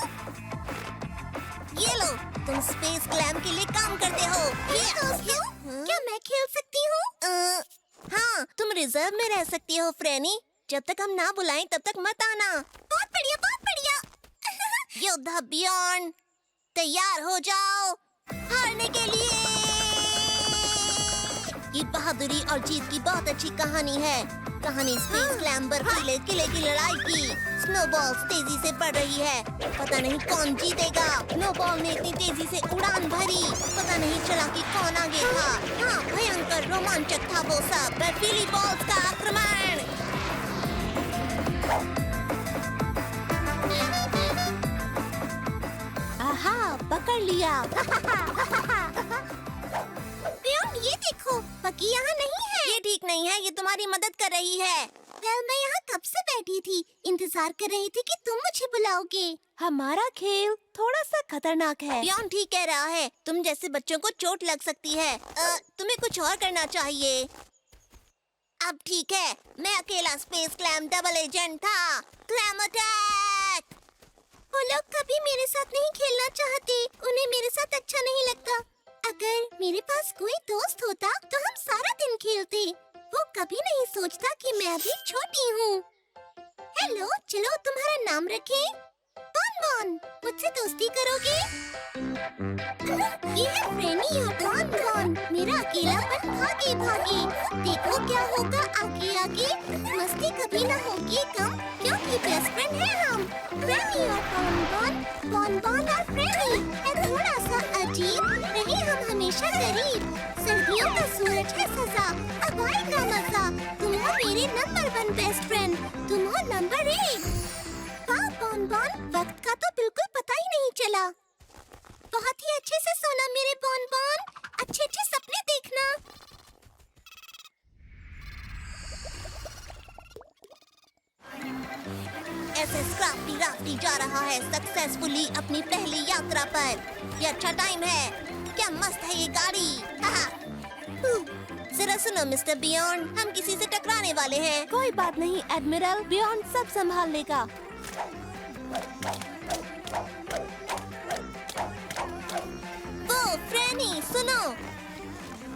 Speaker 1: ये लो, तुम स्पेस क्लैम के लिए काम करते हो।
Speaker 2: दोस्तों, क्या मैं खेल सकती हूँ?
Speaker 1: हाँ, तुम रिजर्व में रह सकती हो फ्रेनी। जब तक हम ना बुलाएं तब तक मत आना।
Speaker 2: बहुत बढ़िया, बहुत बढ़िया।
Speaker 1: योद्धा बियॉन्ड, तैयार हो जाओ हारने के लिए। ये बहादुरी और जीत की बहुत अच्छी कहानी है। कहानी स्पेस क्लैम बर्फीले किले की लड़ाई की। स्नोबॉल्स तेजी से बढ़ रही है, पता नहीं कौन जीतेगा। स्नोबॉल ने इतनी तेजी से उड़ान भरी, पता नहीं चला कि कौन आगे था। हाँ, भयंकर रोमांचक था वो सब। बर्फीली बॉल्स का आक्रमण। आहा, पकड़ लिया।
Speaker 2: ये देखो, बग्गी यहाँ नहीं है।
Speaker 1: ये ठीक नहीं है, ये तुम्हारी मदद कर रही है।
Speaker 2: मैं यहाँ कब से बैठी थी, इंतजार कर रही थी कि तुम मुझे बुलाओगे।
Speaker 1: हमारा खेल थोड़ा सा खतरनाक है। बियॉन्ड ठीक कह रहा है, तुम जैसे बच्चों को चोट लग सकती है। तुम्हें कुछ और करना चाहिए। अब ठीक है, मैं अकेला स्पेस क्लैम डबल एजेंट था। क्लैम अटैक।
Speaker 2: वो लोग कभी मेरे साथ नहीं खेलना चाहते, उन्हें मेरे साथ अच्छा नहीं लगता। अगर मेरे पास कोई दोस्त होता तो हम सारा दिन खेलते। वो कभी नहीं सोचता कि मैं अभी छोटी हूँ। हेलो, चलो तुम्हारा नाम रखें। बॉन बॉन, मुझसे दोस्ती करोगे? ये है फ्रेनी और बॉन बॉन। मेरा अकेलापन भागे भागे। देखो क्या होगा आगे आगे। मस्ती कभी ना होगी कम, क्योंकि बेस्ट फ्रेंड है हम। फ्रेनी और बॉन बॉन, बॉन बॉन और फ्रेनी है थोड़ा सा अजीब, रहे हम हमेशा करीब। सर्दियों का सूरज है सजा, अब आएगा मजा। तुम हो मेरे नंबर 1 बेस्ट फ्रेंड, तुम हो नंबर 1। वाह बॉन बॉन, वक्त का तो बिल्कुल पता ही नहीं चला। बहुत ही अच्छे से सोना मेरे बॉन बॉन, अच्छे अच्छे सपने देखना।
Speaker 1: एसएस क्राफ्टी राफ्टी जा रहा है सक्सेसफुली अपनी पहली यात्रा पर। ये अच्छा टाइम है। क्या मस्त है ये गाड़ी। जरा सुनो मिस्टर बियॉन्ड, हम किसी से टकराने वाले हैं। कोई बात नहीं एडमिरल, बियॉन्ड सब संभाल लेगा। वो फ्रेनी, सुनो,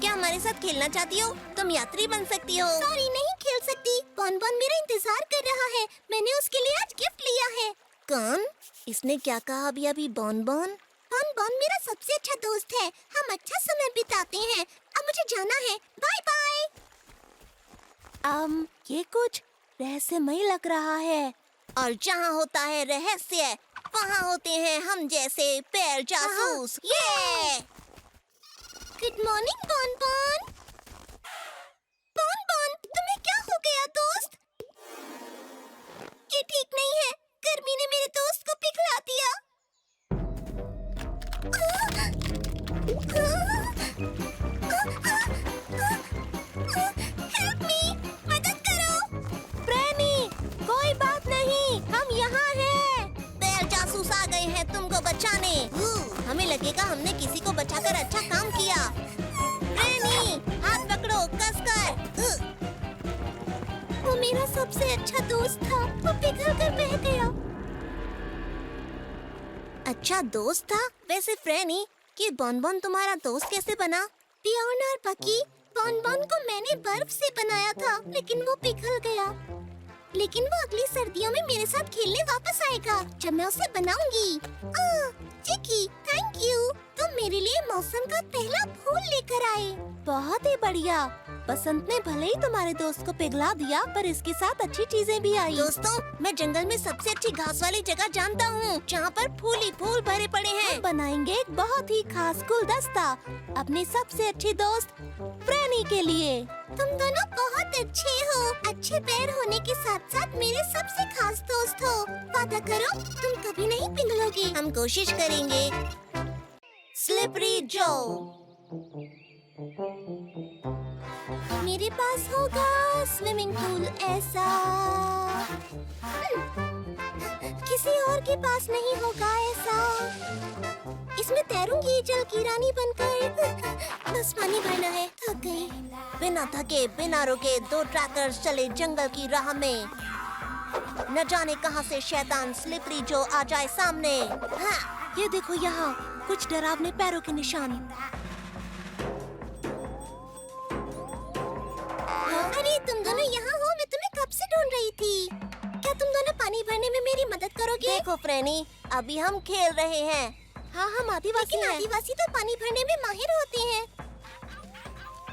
Speaker 1: क्या हमारे साथ खेलना चाहती हो? तुम यात्री बन सकती हो।
Speaker 2: सॉरी, नहीं खेल सकती। बॉन बॉन मेरा इंतजार कर रहा है, मैंने उसके लिए आज गिफ्ट लिया है।
Speaker 1: कौन? इसने क्या कहा अभी बॉन बॉन?
Speaker 2: बॉन बॉन मेरा सबसे अच्छा दोस्त है, हम अच्छा समय बिताते हैं। अब मुझे जाना है, बाय बाय।
Speaker 1: ये कुछ रहस्यमय लग रहा है। और जहाँ होता है रहस्य, वहाँ होते हैं हम जैसे पैर जासूस। ये
Speaker 2: गुड मॉर्निंग बॉन बॉन। बॉन बॉन, तुम्हें क्या हो गया दोस्त? ये ठीक नहीं है, गर्मी ने मेरे दोस्त को पिघला दिया। हेल्प मी, मदद करो।
Speaker 1: फ्रेनी, कोई बात नहीं, हम यहाँ हैं। पैर जासूस आ गए हैं तुमको बचाने। हमें लगेगा हमने किसी को बचाकर अच्छा काम किया। फ्रेनी, हाथ पकड़ो कसकर।
Speaker 2: वो मेरा सबसे अच्छा दोस्त था, वो पिघल कर बह गया।
Speaker 1: अच्छा दोस्त था? वैसे फ्रेनी, ये बॉन बॉन तुम्हारा दोस्त कैसे बना?
Speaker 2: बियॉन्ड और बग्गी, बॉन बॉन को मैंने बर्फ से बनाया था, लेकिन वो पिघल गया। लेकिन वो अगली सर्दियों में मेरे साथ खेलने वापस आएगा, जब मैं उसे बनाऊंगी। चिकी, थैंक यू। तुम मेरे लिए मौसम का पहला फूल लेकर आए।
Speaker 1: बहुत ही बढ़िया। बसंत ने भले ही तुम्हारे दोस्त को पिघला दिया, पर इसके साथ अच्छी चीजें भी आई। दोस्तों, मैं जंगल में सबसे अच्छी घास वाली जगह जानता हूँ, जहाँ पर फूल ही फूल भरे पड़े हैं। हम बनाएंगे एक बहुत ही खास गुलदस्ता अपने सबसे अच्छे दोस्त फ्रेनी के लिए।
Speaker 2: तुम दोनों बहुत अच्छे हो, अच्छे पैर होने के साथ साथ मेरे सबसे खास दोस्त हो। वादा करो, तुम कभी नहीं पिघलोगे।
Speaker 1: हम कोशिश करेंगे। स्लिपरी जो।
Speaker 2: मेरे पास होगा स्विमिंग पूल ऐसा। किसी और के पास नहीं होगा ऐसा। इसमें तैरूंगी जल की रानी बनकर। बस पानी भरना है, थक गई।
Speaker 1: बिना थके बिना रुके 2 ट्रैकर्स चले जंगल की राह में। न जाने कहां से शैतान स्लिपरी जो आ जाए सामने। हाँ, ये देखो यहाँ कुछ डरावने पैरों के निशान।
Speaker 2: अरे तुम दोनों यहाँ हो, मैं तुम्हें कब से ढूंढ रही थी। क्या तुम दोनों पानी भरने में मेरी मदद करोगे?
Speaker 1: देखो फ्रेनी, अभी हम खेल रहे हैं। हाँ, हम आदिवासी
Speaker 2: लेकिन
Speaker 1: हैं।
Speaker 2: आदिवासी तो पानी भरने में माहिर होते हैं।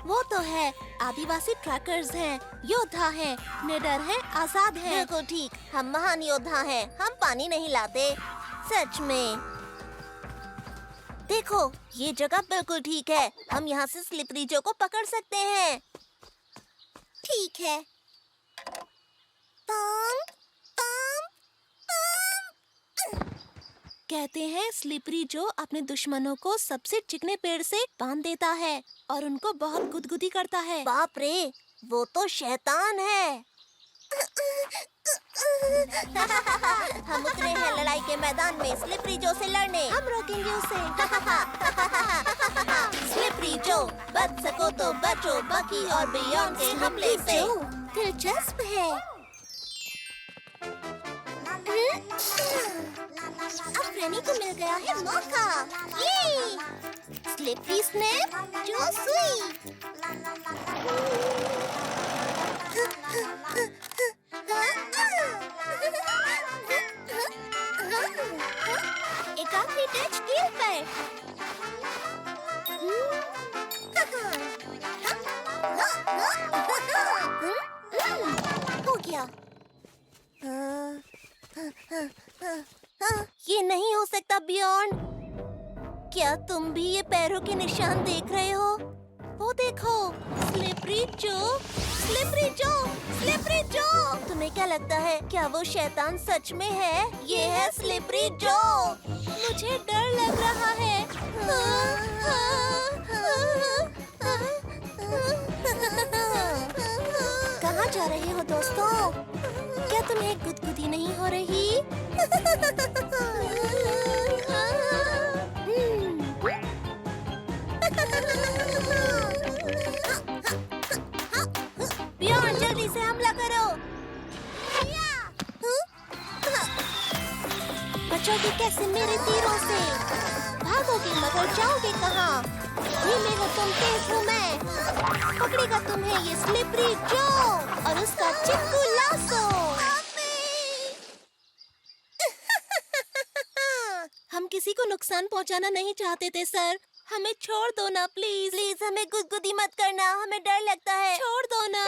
Speaker 1: वो तो है, आदिवासी ट्रैकर्स हैं, योद्धा हैं, निडर हैं, आजाद हैं। बिल्कुल ठीक, हम महान योद्धा हैं। हम पानी नहीं लाते, सच में। देखो, ये जगह बिल्कुल ठीक है। हम यहाँ से स्लिपरी जो को पकड़ सकते हैं।
Speaker 2: ठीक है। पम, पम, पम।
Speaker 1: कहते हैं स्लिपरी जो अपने दुश्मनों को सबसे चिकने पेड़ से बांध देता है और उनको बहुत गुदगुदी करता है। बाप रे, वो तो शैतान है। हम उतरे हैं लड़ाई के मैदान में स्लिपरी जो से लड़ने। हम रोकेंगे उसे। स्लिपरी जो, बच सको तो बचो बाकी और बियॉन्ड के हमले से।
Speaker 2: दिलचस्प है। अब फ्रेनी को मिल गया है मौका। ये स्लिपरी स्नैप जो सुई। एक आखिरी टच कील पर। हो गया।
Speaker 1: ये नहीं हो सकता बियॉन्ड। क्या तुम भी ये पैरों के निशान देख रहे हो? वो देखो, स्लिपरी जो, स्लिपरी जो, स्लिपरी जो। तुम्हें क्या लगता है, क्या वो शैतान सच में है? ये है स्लिपरी जो। मुझे डर लग रहा है। कहाँ जा रहे हो दोस्तों? क्या तुम्हें गुदगुदी नहीं हो रही? बियॉन्ड, जल्दी से हमला करो। बचोगे कैसे मेरे तीरों से? भागोगे मगर जाओगे कहाँ? धीमे हो तुम, तेज हूँ मैं। पकड़ेगा तुम्हें ये स्लिपरी जो और उसका चिपकू लासो। हम किसी को नुकसान पहुंचाना नहीं चाहते थे सर। हमें छोड़ दो ना प्लीज। प्लीज हमें गुदगुदी मत करना, हमें डर लगता है। छोड़ दो ना।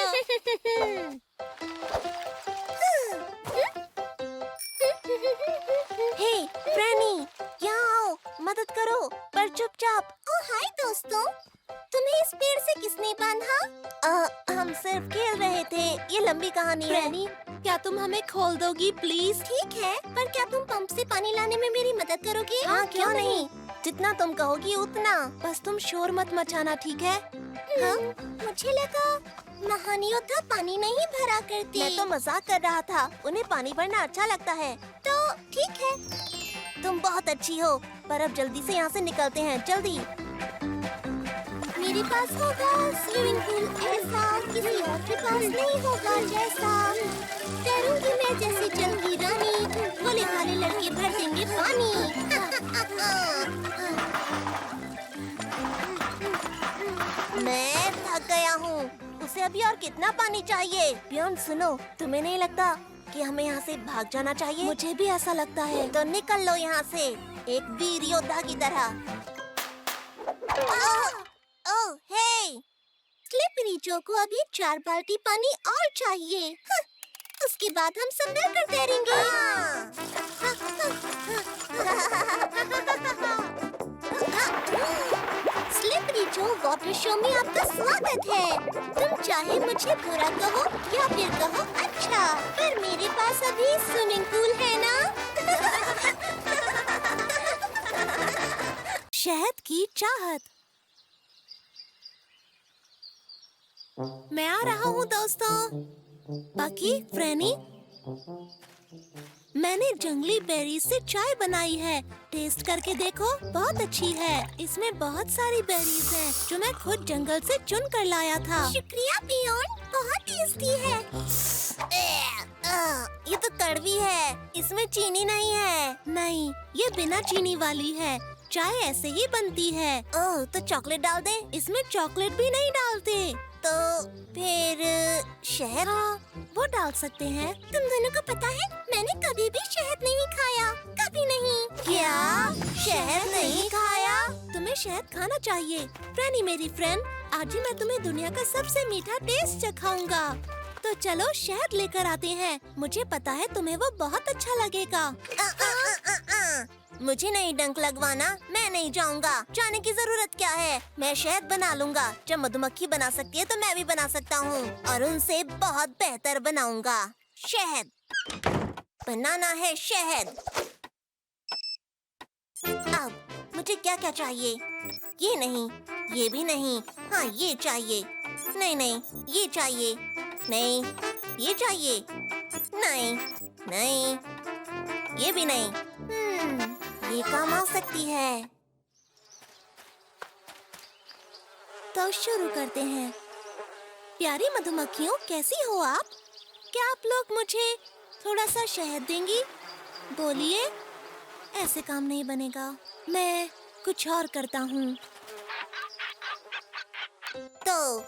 Speaker 1: हे फ्रेनी, यहाँ आओ, मदद करो पर चुपचाप।
Speaker 2: ओ हाय दोस्तों, तुम्हें इस पेड़ से किसने बांधा?
Speaker 1: हम सिर्फ खेल रहे थे। ये लंबी कहानी है। फ्रेनी, क्या तुम हमें खोल दोगी प्लीज?
Speaker 2: ठीक है, पर क्या तुम पंप से पानी लाने में मेरी मदद करोगे?
Speaker 1: हाँ, क्यों नहीं। जितना तुम कहोगी उतना। बस तुम शोर मत मचाना, ठीक है?
Speaker 2: हाँ, मुझे लगा महान योद्धा पानी नहीं भरा करते।
Speaker 1: मैं तो मजाक कर रहा था। उन्हें पानी भरना अच्छा लगता है।
Speaker 2: तो ठीक है।
Speaker 1: तुम बहुत अच्छी हो, पर अब जल्दी से यहाँ से निकलते हैं, जल्दी।
Speaker 2: मेरे पास होगा स्विमिंग पूल ऐसा, किसी और के पास नहीं होगा जैसा। तैरूंगी मैं जैसे जल की रानी, भोले भाले लड़के भर देंगे पानी।
Speaker 1: मैं थक गया हूँ। उसे अभी और कितना पानी चाहिए? बियॉन्ड सुनो, तुम्हें नहीं लगता कि हमें यहाँ से भाग जाना चाहिए? मुझे भी ऐसा लगता है। तो निकल लो यहाँ से, एक वीर योद्धा की तरह। ओह हे!
Speaker 2: स्लिपरी जो को अभी 4 बाल्टी पानी और चाहिए। उसके बाद हम सब मिलकर तैरेंगे। स्लिपरी जो वाटर शो में आपका स्वागत है। तुम चाहे मुझे बुरा कहो या फिर कहो अच्छा, पर मेरे पास अभी स्विमिंग पूल है ना।
Speaker 1: शहद की चाहत। मैं आ रहा हूँ दोस्तों। बाकी फ्रेनी, मैंने जंगली बेरी से चाय बनाई है। टेस्ट करके देखो, बहुत अच्छी है। इसमें बहुत सारी बेरीज हैं जो मैं खुद जंगल से चुन कर लाया था।
Speaker 2: शुक्रिया बियॉन, बहुत टेस्टी है।
Speaker 1: ये तो कड़वी है, इसमें चीनी नहीं है। नहीं, ये बिना चीनी वाली है। चाय ऐसे ही बनती है। ओह, तो चॉकलेट डाल दे। इसमें चॉकलेट भी नहीं डालते। तो फिर शहद? हाँ, वो डाल सकते हैं।
Speaker 2: तुम दोनों को पता है, मैंने कभी भी शहद नहीं खाया, कभी नहीं।
Speaker 1: क्या? शहद नहीं खाया? तुम्हें शहद खाना चाहिए। फ्रेनी मेरी फ्रेंड, आज ही मैं तुम्हें दुनिया का सबसे मीठा टेस्ट चखाऊंगा। तो चलो शहद लेकर आते हैं। मुझे पता है तुम्हें वो बहुत अच्छा लगेगा। मुझे नहीं डंक लगवाना, मैं नहीं जाऊंगा। जाने की जरूरत क्या है? मैं शहद बना लूंगा। जब मधुमक्खी बना सकती है तो मैं भी बना सकता हूँ, और उनसे बहुत बेहतर बनाऊंगा। शहद बनाना है, शहद। अब मुझे क्या क्या चाहिए? ये नहीं, ये भी नहीं। हाँ, ये चाहिए। नहीं नहीं, ये चाहिए। नहीं, ये चाहिए। नहीं नहीं, ये भी नहीं। ये काम आ सकती है। तो शुरू करते हैं। प्यारी मधुमक्खियों, कैसी हो आप? क्या आप लोग मुझे थोड़ा सा शहद देंगी? बोलिए। ऐसे काम नहीं बनेगा, मैं कुछ और करता हूँ। तो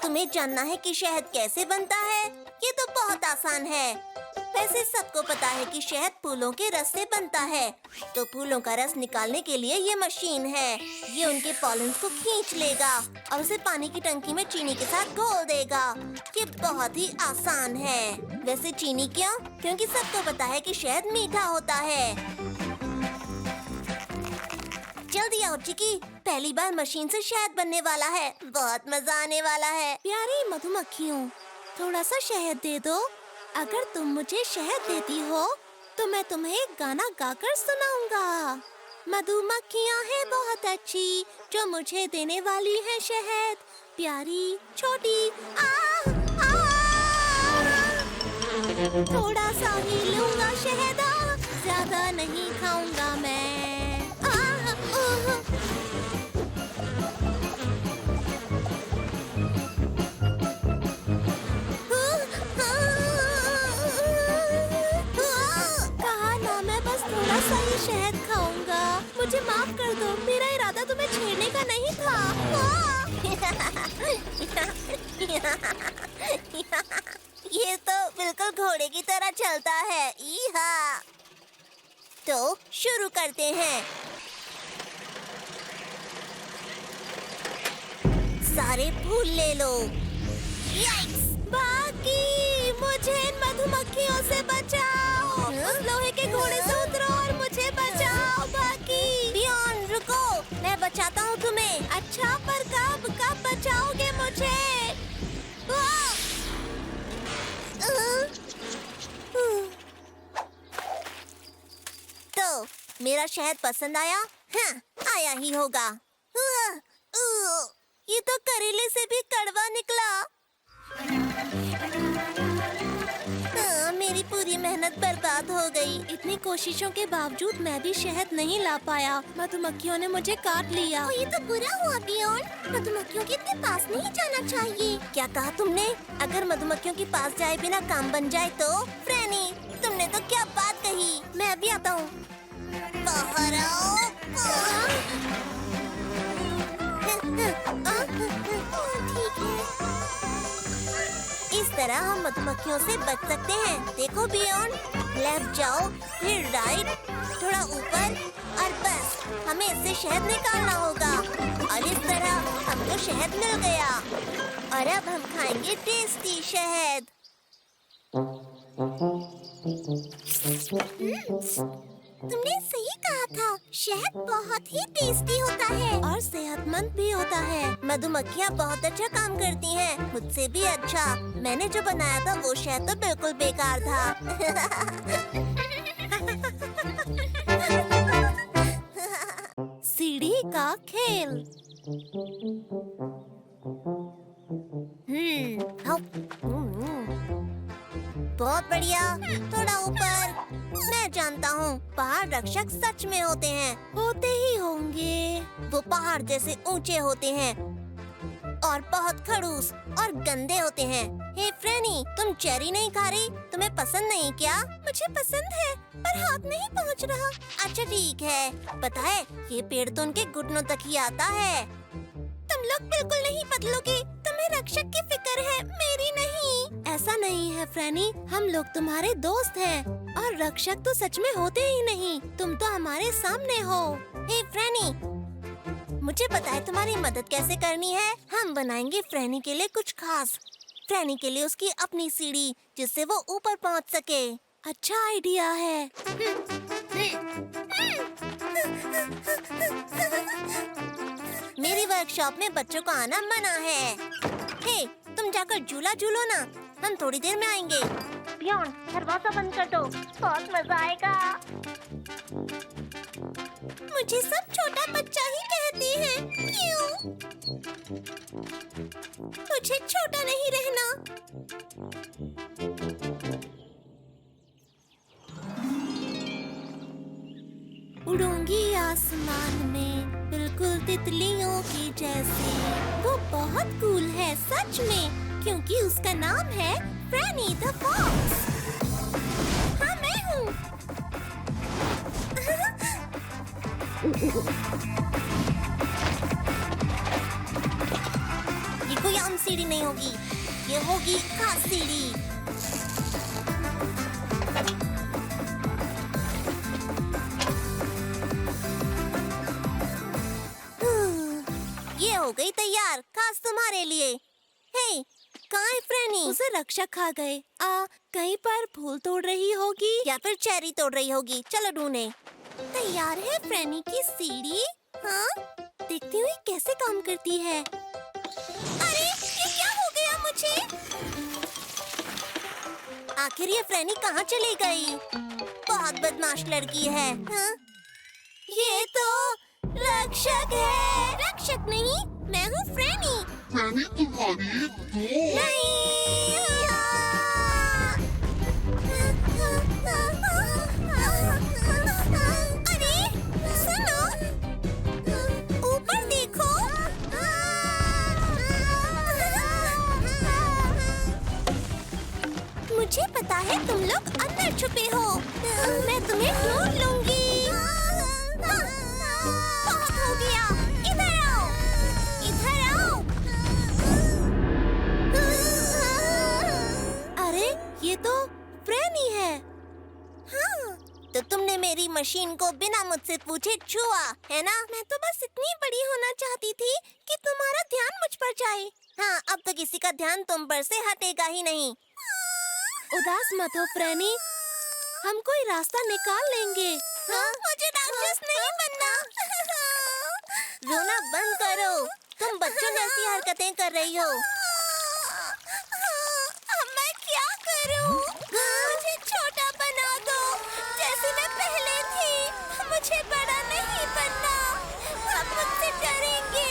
Speaker 1: तुम्हें जानना है कि शहद कैसे बनता है? ये तो बहुत आसान है। वैसे सबको पता है कि शहद फूलों के रस से बनता है। तो फूलों का रस निकालने के लिए ये मशीन है। ये उनके पॉलन को खींच लेगा और उसे पानी की टंकी में चीनी के साथ घोल देगा। ये बहुत ही आसान है। वैसे चीनी क्यों? क्योंकि सबको पता है कि शहद मीठा होता है। जल्दी आओ चिकी, पहली बार मशीन से शहद बनने वाला है। बहुत मजा आने वाला है। प्यारी मधुमक्खियों, थोड़ा सा शहद दे दो। अगर तुम मुझे शहद देती हो तो मैं तुम्हें एक गाना गाकर सुनाऊंगा। मधुमक्खियाँ हैं बहुत अच्छी जो मुझे देने वाली है शहद। प्यारी छोटी थोड़ा सा ही लूंगा शहद, ज्यादा नहीं खाऊंगा मैं। शहद खाऊंगा। मुझे माफ कर दो, मेरा इरादा तुम्हें छेड़ने का नहीं था। ये तो बिल्कुल घोड़े की तरह चलता है। ईहा। तो शुरू करते हैं। सारे फूल ले लो। बाकी मुझे इन मधुमक्खियों से बचाओ। उस लोहे के घोड़े से उतरो और मुझे बचाओ। बाकी बियॉन रुको, मैं बचाता हूँ तुम्हें। अच्छा, पर कब बचाओगे मुझे? तो मेरा शहद पसंद आया? हाँ, आया ही होगा। ये तो करेले से भी कड़वा निकला। मेरी पूरी मेहनत बर्बाद हो गई। इतनी कोशिशों के बावजूद मैं भी शहद नहीं ला पाया। मधुमक्खियों ने मुझे काट लिया।
Speaker 2: ये तो बुरा हुआ बियॉन, मधुमक्खियों के इतने पास नहीं जाना चाहिए।
Speaker 1: क्या कहा तुमने? अगर मधुमक्खियों के पास जाए बिना काम बन जाए तो? फ्रेनी, तुमने तो क्या बात कही। मैं अभी आता हूँ। बाहर आओ।
Speaker 2: ठीक है।
Speaker 1: इस तरह हम मधुमक्खियों से बच सकते हैं। देखो बियॉन, लेफ्ट जाओ, फिर राइट, थोड़ा ऊपर, और बस हमें इससे शहद निकालना होगा। और इस तरह हमको शहद मिल गया। और अब हम खाएंगे टेस्टी शहद।
Speaker 2: तुमने सही कहा था, शहद बहुत ही टेस्टी होता है
Speaker 1: और सेहतमंद भी होता है। मधुमक्खियाँ बहुत अच्छा काम करती हैं, मुझसे भी अच्छा। मैंने जो बनाया था वो शहद तो बिल्कुल बेकार था। सीढ़ी का खेल। बहुत बढ़िया, थोड़ा ऊपर। मैं जानता हूँ पहाड़ रक्षक सच में होते हैं। होते ही होंगे। वो पहाड़ जैसे ऊंचे होते हैं और बहुत खड़ूस और गंदे होते हैं। हे फ्रेनी, तुम चेरी नहीं खा रही? तुम्हें पसंद नहीं क्या?
Speaker 2: मुझे पसंद है पर हाथ नहीं पहुंच रहा।
Speaker 1: अच्छा ठीक है। पता है ये पेड़ तो उनके घुटनों तक ही आता है।
Speaker 2: तुम लोग बिल्कुल नहीं बदलोगे। तुम्हें रक्षक की फिक्र है, मेरी नहीं।
Speaker 1: ऐसा नहीं है फ्रेनी, हम लोग तुम्हारे दोस्त हैं और रक्षक तो सच में होते ही नहीं। तुम तो हमारे सामने हो। हे फ्रेनी, मुझे पता है तुम्हारी मदद कैसे करनी है। हम बनाएंगे फ्रेनी के लिए कुछ खास। फ्रेनी के लिए उसकी अपनी सीढ़ी, जिससे वो ऊपर पहुंच सके। अच्छा आइडिया है। मेरी वर्कशॉप में बच्चों को आना मना है। हे, तुम जाकर झूला झूलो ना, हम थोड़ी देर में आएंगे।
Speaker 3: बियॉन, दरवाजा बंद कर दो, बहुत मजा आएगा।
Speaker 2: मुझे सब छोटा बच्चा ही कहते हैं। क्यों? मुझे छोटा नहीं रहना।
Speaker 1: उड़ूंगी आसमान में बिल्कुल तितलियों की जैसे।
Speaker 2: वो बहुत कूल है सच में, क्योंकि उसका नाम है फ्रेनी द फॉक्स। हाँ, मैं हूँ।
Speaker 1: ये कोई आम सीढ़ी नहीं होगी, ये होगी खास सीढ़ी। ये हो गई तैयार, खास तुम्हारे लिए। हे, कहाँ है फ्रेनी?
Speaker 2: उसे रक्षक खा गए। कहीं पर फूल तोड़ रही होगी
Speaker 1: या फिर चेरी तोड़ रही होगी। चलो ढूंढे।
Speaker 2: तैयार है फ्रेनी की सीढ़ी। हाँ, देखती हुई कैसे काम करती है। अरे, ये क्या हो गया मुझे?
Speaker 1: आखिर ये फ्रेनी कहाँ चली गई? बहुत बदमाश लड़की है। हाँ? ये तो रक्षक है।
Speaker 2: रक्षक नहीं, मैं हूँ फ्रेनी।
Speaker 6: फ्रेनी तुम्हारी
Speaker 2: नहीं। अरे, सुनो, ऊपर देखो। मुझे पता है तुम लोग अंदर छुपे हो। मैं तुम्हें ढूंढ लूंगी। बहुत हो गया, इधर आओ, इधर आओ।
Speaker 1: अरे, ये तो फ्रेनी है।
Speaker 2: हाँ,
Speaker 1: तो तुमने मेरी मशीन को बिना मुझसे पूछे छुआ, है ना?
Speaker 2: मैं तो बस इतनी बड़ी होना चाहती थी कि तुम्हारा ध्यान मुझ पर जाए।
Speaker 1: हाँ, अब तो किसी का ध्यान तुम पर से हटेगा ही नहीं। उदास मत हो फ्रेनी, हम कोई रास्ता निकाल लेंगे।
Speaker 2: हाँ? मुझे राक्षस नहीं बनना।
Speaker 1: रोना बंद करो, तुम बच्चों जैसी हरकतें कर रही हो।
Speaker 2: अब मैं क्या करूं? मुझे छोटा बना दो, जैसे मैं पहले थी। मुझे बड़ा नहीं बनना। सब मुझसे डरेंगे।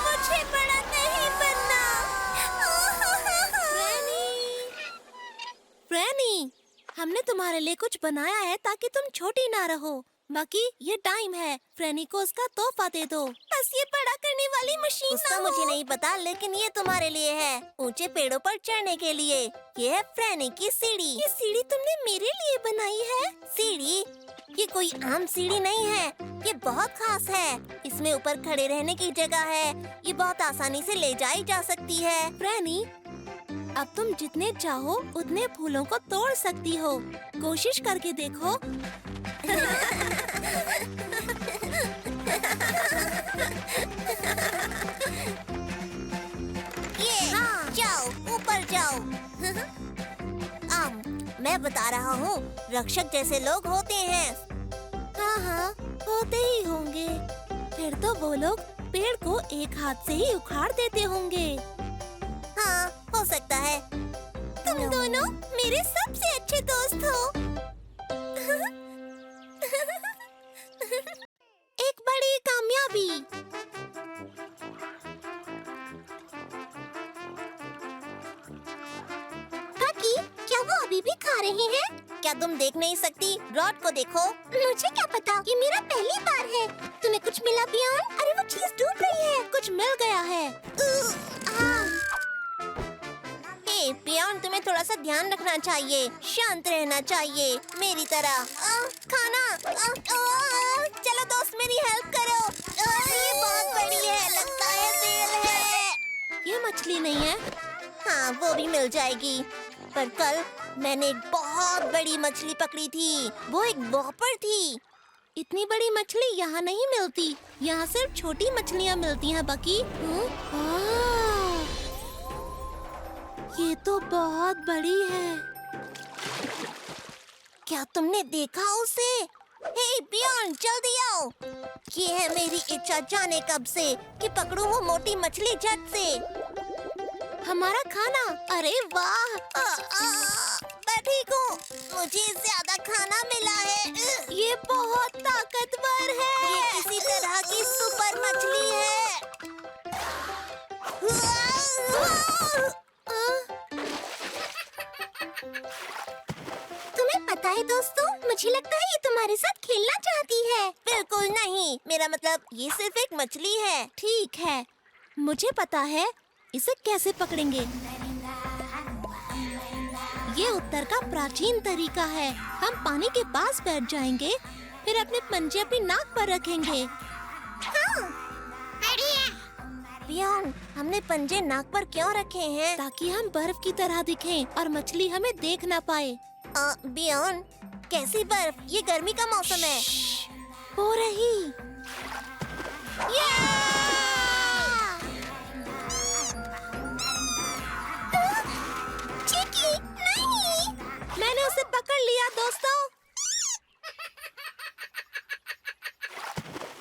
Speaker 2: मुझे बड़ा नहीं बनना।
Speaker 1: फ्रेनी, हमने तुम्हारे लिए कुछ बनाया है ताकि तुम छोटी ना रहो। बाकी ये टाइम है, फ्रेनी को उसका तोहफा दे दो।
Speaker 2: बस ये बड़ा करने वाली मशीन
Speaker 1: उसका
Speaker 2: ना
Speaker 1: मुझे
Speaker 2: हो।
Speaker 1: नहीं पता, लेकिन ये तुम्हारे लिए है, ऊंचे पेड़ों पर चढ़ने के लिए। ये है फ्रेनी की सीढ़ी।
Speaker 2: ये सीढ़ी तुमने मेरे लिए बनाई है?
Speaker 1: सीढ़ी? ये कोई आम सीढ़ी नहीं है, ये बहुत खास है। इसमें ऊपर खड़े रहने की जगह है। ये बहुत आसानी से ले जाई जा सकती है। फ्रेनी, अब तुम जितने चाहो उतने फूलों को तोड़ सकती हो। कोशिश करके देखो।
Speaker 2: ये
Speaker 1: हाँ,
Speaker 2: जाओ, ऊपर जाओ।
Speaker 1: मैं बता रहा हूँ, रक्षक जैसे लोग होते हैं। हाँ हाँ, होते ही होंगे। फिर तो वो लोग पेड़ को एक हाथ से ही उखाड़ देते होंगे। हाँ, हो सकता है।
Speaker 2: तुम दोनों मेरे सबसे अच्छे दोस्त हो।
Speaker 1: एक बड़ी कामयाबी। क्या तुम देख नहीं सकती? रॉड को देखो।
Speaker 2: मुझे क्या पता, ये मेरा पहली बार है। तुम्हें कुछ मिला बियॉन्ड? अरे वो चीज डूब रही है।
Speaker 1: कुछ मिल गया है।
Speaker 2: हाँ।
Speaker 1: हे बियॉन्ड, तुम्हें थोड़ा सा ध्यान रखना चाहिए, शांत रहना चाहिए मेरी तरह। खाना। चलो दोस्त, मेरी हेल्प करो। ये बहुत बड़ी है, लगता है बेल है। ये मछली नहीं है। हाँ, वो भी मिल जाएगी। पर कल मैंने एक बहुत बड़ी मछली पकड़ी थी। वो एक वॉपर थी। इतनी बड़ी मछली यहाँ नहीं मिलती। यहाँ सिर्फ छोटी मछलियाँ मिलती हैं बकी। ये तो बहुत बड़ी है। क्या तुमने देखा उसे? हे बियॉन्ड, जल्दी आओ। ये है मेरी इच्छा जाने कब से कि पकड़ूं वो मोटी मछली झट से। हमारा खाना। अरे वाह, मैं ठीक हूँ। मुझे ज्यादा खाना मिला है। ये बहुत ताकतवर है। ये किसी तरह की सुपर मछली है।
Speaker 2: तुम्हें पता है दोस्तों, मुझे लगता है ये तुम्हारे साथ खेलना चाहती है।
Speaker 1: बिल्कुल नहीं, मेरा मतलब ये सिर्फ एक मछली है। ठीक है, मुझे पता है इसे कैसे पकड़ेंगे। ये उत्तर का प्राचीन तरीका है। हम पानी के पास बैठ जाएंगे, फिर अपने पंजे अपनी नाक पर रखेंगे। बियॉन्ड, हमने पंजे नाक पर क्यों रखे हैं? ताकि हम बर्फ की तरह दिखें और मछली हमें देख ना पाए। बियॉन्ड, कैसी बर्फ? ये गर्मी का मौसम है। हो रही।
Speaker 2: चिकी, नहीं।
Speaker 1: मैंने उसे पकड़ लिया दोस्तों।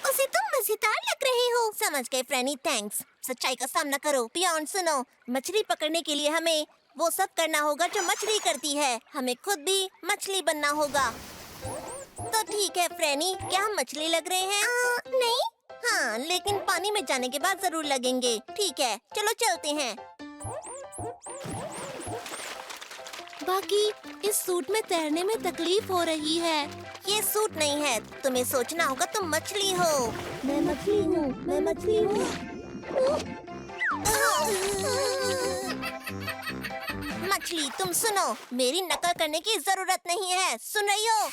Speaker 2: उसे तुम मजेदार लग रहे हो।
Speaker 1: समझ गए फ्रेंडी, थैंक्स। सच्चाई का सामना करो। बियॉन्ड सुनो, मछली पकड़ने के लिए हमें वो सब करना होगा जो मछली करती है। हमें खुद भी मछली बनना होगा। तो ठीक है फ्रेंडी, क्या हम मछली लग रहे हैं?
Speaker 2: नहीं।
Speaker 1: हाँ, लेकिन पानी में जाने के बाद जरूर लगेंगे। ठीक है, चलो चलते हैं। बाकी इस सूट में तैरने में तकलीफ हो रही है। ये सूट नहीं है, तुम्हें सोचना होगा तुम मछली हो। मैं मछली हूँ, मैं मछली हूँ। मछली, तुम सुनो, मेरी नकल करने की जरूरत नहीं है। सुन रही हो?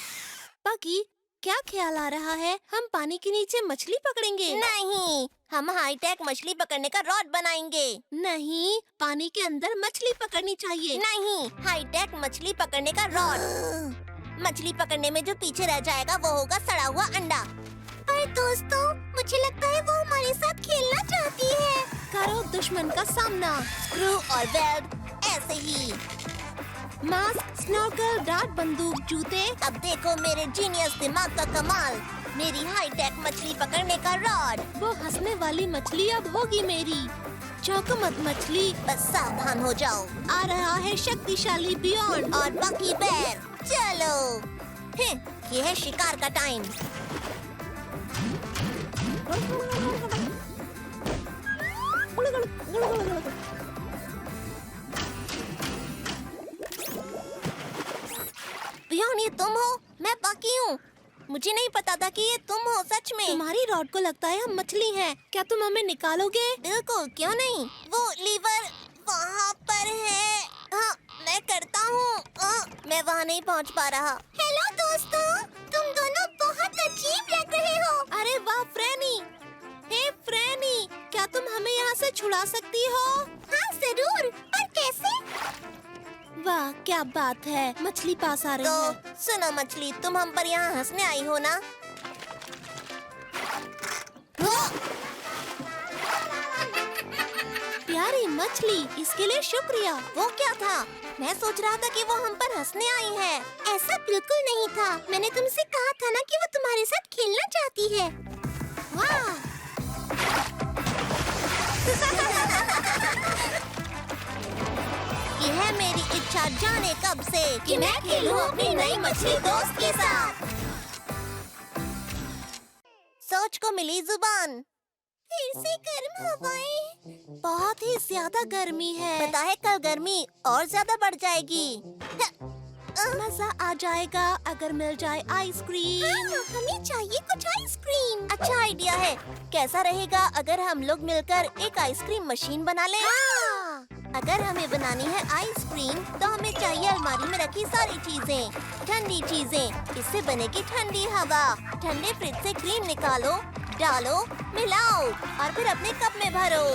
Speaker 1: बाकी क्या ख्याल आ रहा है? हम पानी के नीचे मछली पकड़ेंगे? नहीं, हम हाईटेक मछली पकड़ने का रॉड बनाएंगे। नहीं, पानी के अंदर मछली पकड़नी चाहिए। नहीं, हाईटेक मछली पकड़ने का रॉड। मछली पकड़ने में जो पीछे रह जाएगा वो होगा सड़ा हुआ अंडा।
Speaker 2: पर दोस्तों, मुझे लगता है वो हमारे साथ खेलना चाहती है।
Speaker 1: करो दुश्मन का सामना। स्क्रू और वेल्ड, ऐसे ही। मास्क, स्नॉर्कल, डार्ट बंदूक, जूते। अब देखो मेरे जीनियस दिमाग का कमाल। मेरी हाईटेक मछली पकड़ने का रॉड। वो हंसने वाली मछली अब होगी मेरी। चौंको मत मछली, बस सावधान हो जाओ। आ रहा है शक्तिशाली बियॉन्ड और बकी बेर। चलो, ये है शिकार का टाइम। बियॉन्ड, ये तुम हो? मैं बाकी हूँ। मुझे नहीं पता था कि ये तुम हो सच में। तुम्हारी रॉड को लगता है हम मछली हैं। क्या तुम हमें निकालोगे? बिल्कुल, क्यों नहीं। वो लीवर वहाँ पर है। हाँ, मैं करता हूँ। मैं वहाँ नहीं पहुँच पा रहा।
Speaker 2: हेलो दोस्तों, तुम दोनों बहुत अजीब लग रहे हो।
Speaker 1: अरे वाह फ्रैनी। हे फ्रैनी, क्या तुम हमें यहाँ से छुड़ा सकती हो?
Speaker 2: हाँ जरूर, पर कैसे?
Speaker 1: वाह, क्या बात है। मछली पास आ रही है। तो सुनो मछली, तुम हम पर यहाँ हंसने आई हो ना? प्यारी मछली, इसके लिए शुक्रिया। वो क्या था? मैं सोच रहा था कि वो हम पर हंसने आई है।
Speaker 2: ऐसा बिल्कुल नहीं था। मैंने तुमसे कहा था ना कि वो तुम्हारे साथ खेलना चाहती है।
Speaker 1: वाह। ये है मेरी इच्छा जाने कब से कि मैं खेलूं अपनी नई मछली दोस्त के साथ। सोच को मिली जुबान।
Speaker 2: फिर से गर्म हवाएं।
Speaker 1: बहुत ही ज्यादा गर्मी है। पता है कल गर्मी और ज्यादा बढ़ जाएगी। मजा आ जाएगा अगर मिल जाए आइसक्रीम।
Speaker 2: हमें चाहिए कुछ आइसक्रीम।
Speaker 1: अच्छा आइडिया है। कैसा रहेगा अगर हम लोग मिलकर एक आइसक्रीम मशीन बना लें? अगर हमें बनानी है आइसक्रीम तो हमें चाहिए अलमारी में रखी सारी चीजें, ठंडी चीजें। इससे बनेगी ठंडी हवा। ठंडे फ्रिज से क्रीम निकालो, डालो, मिलाओ और फिर अपने कप में भरो।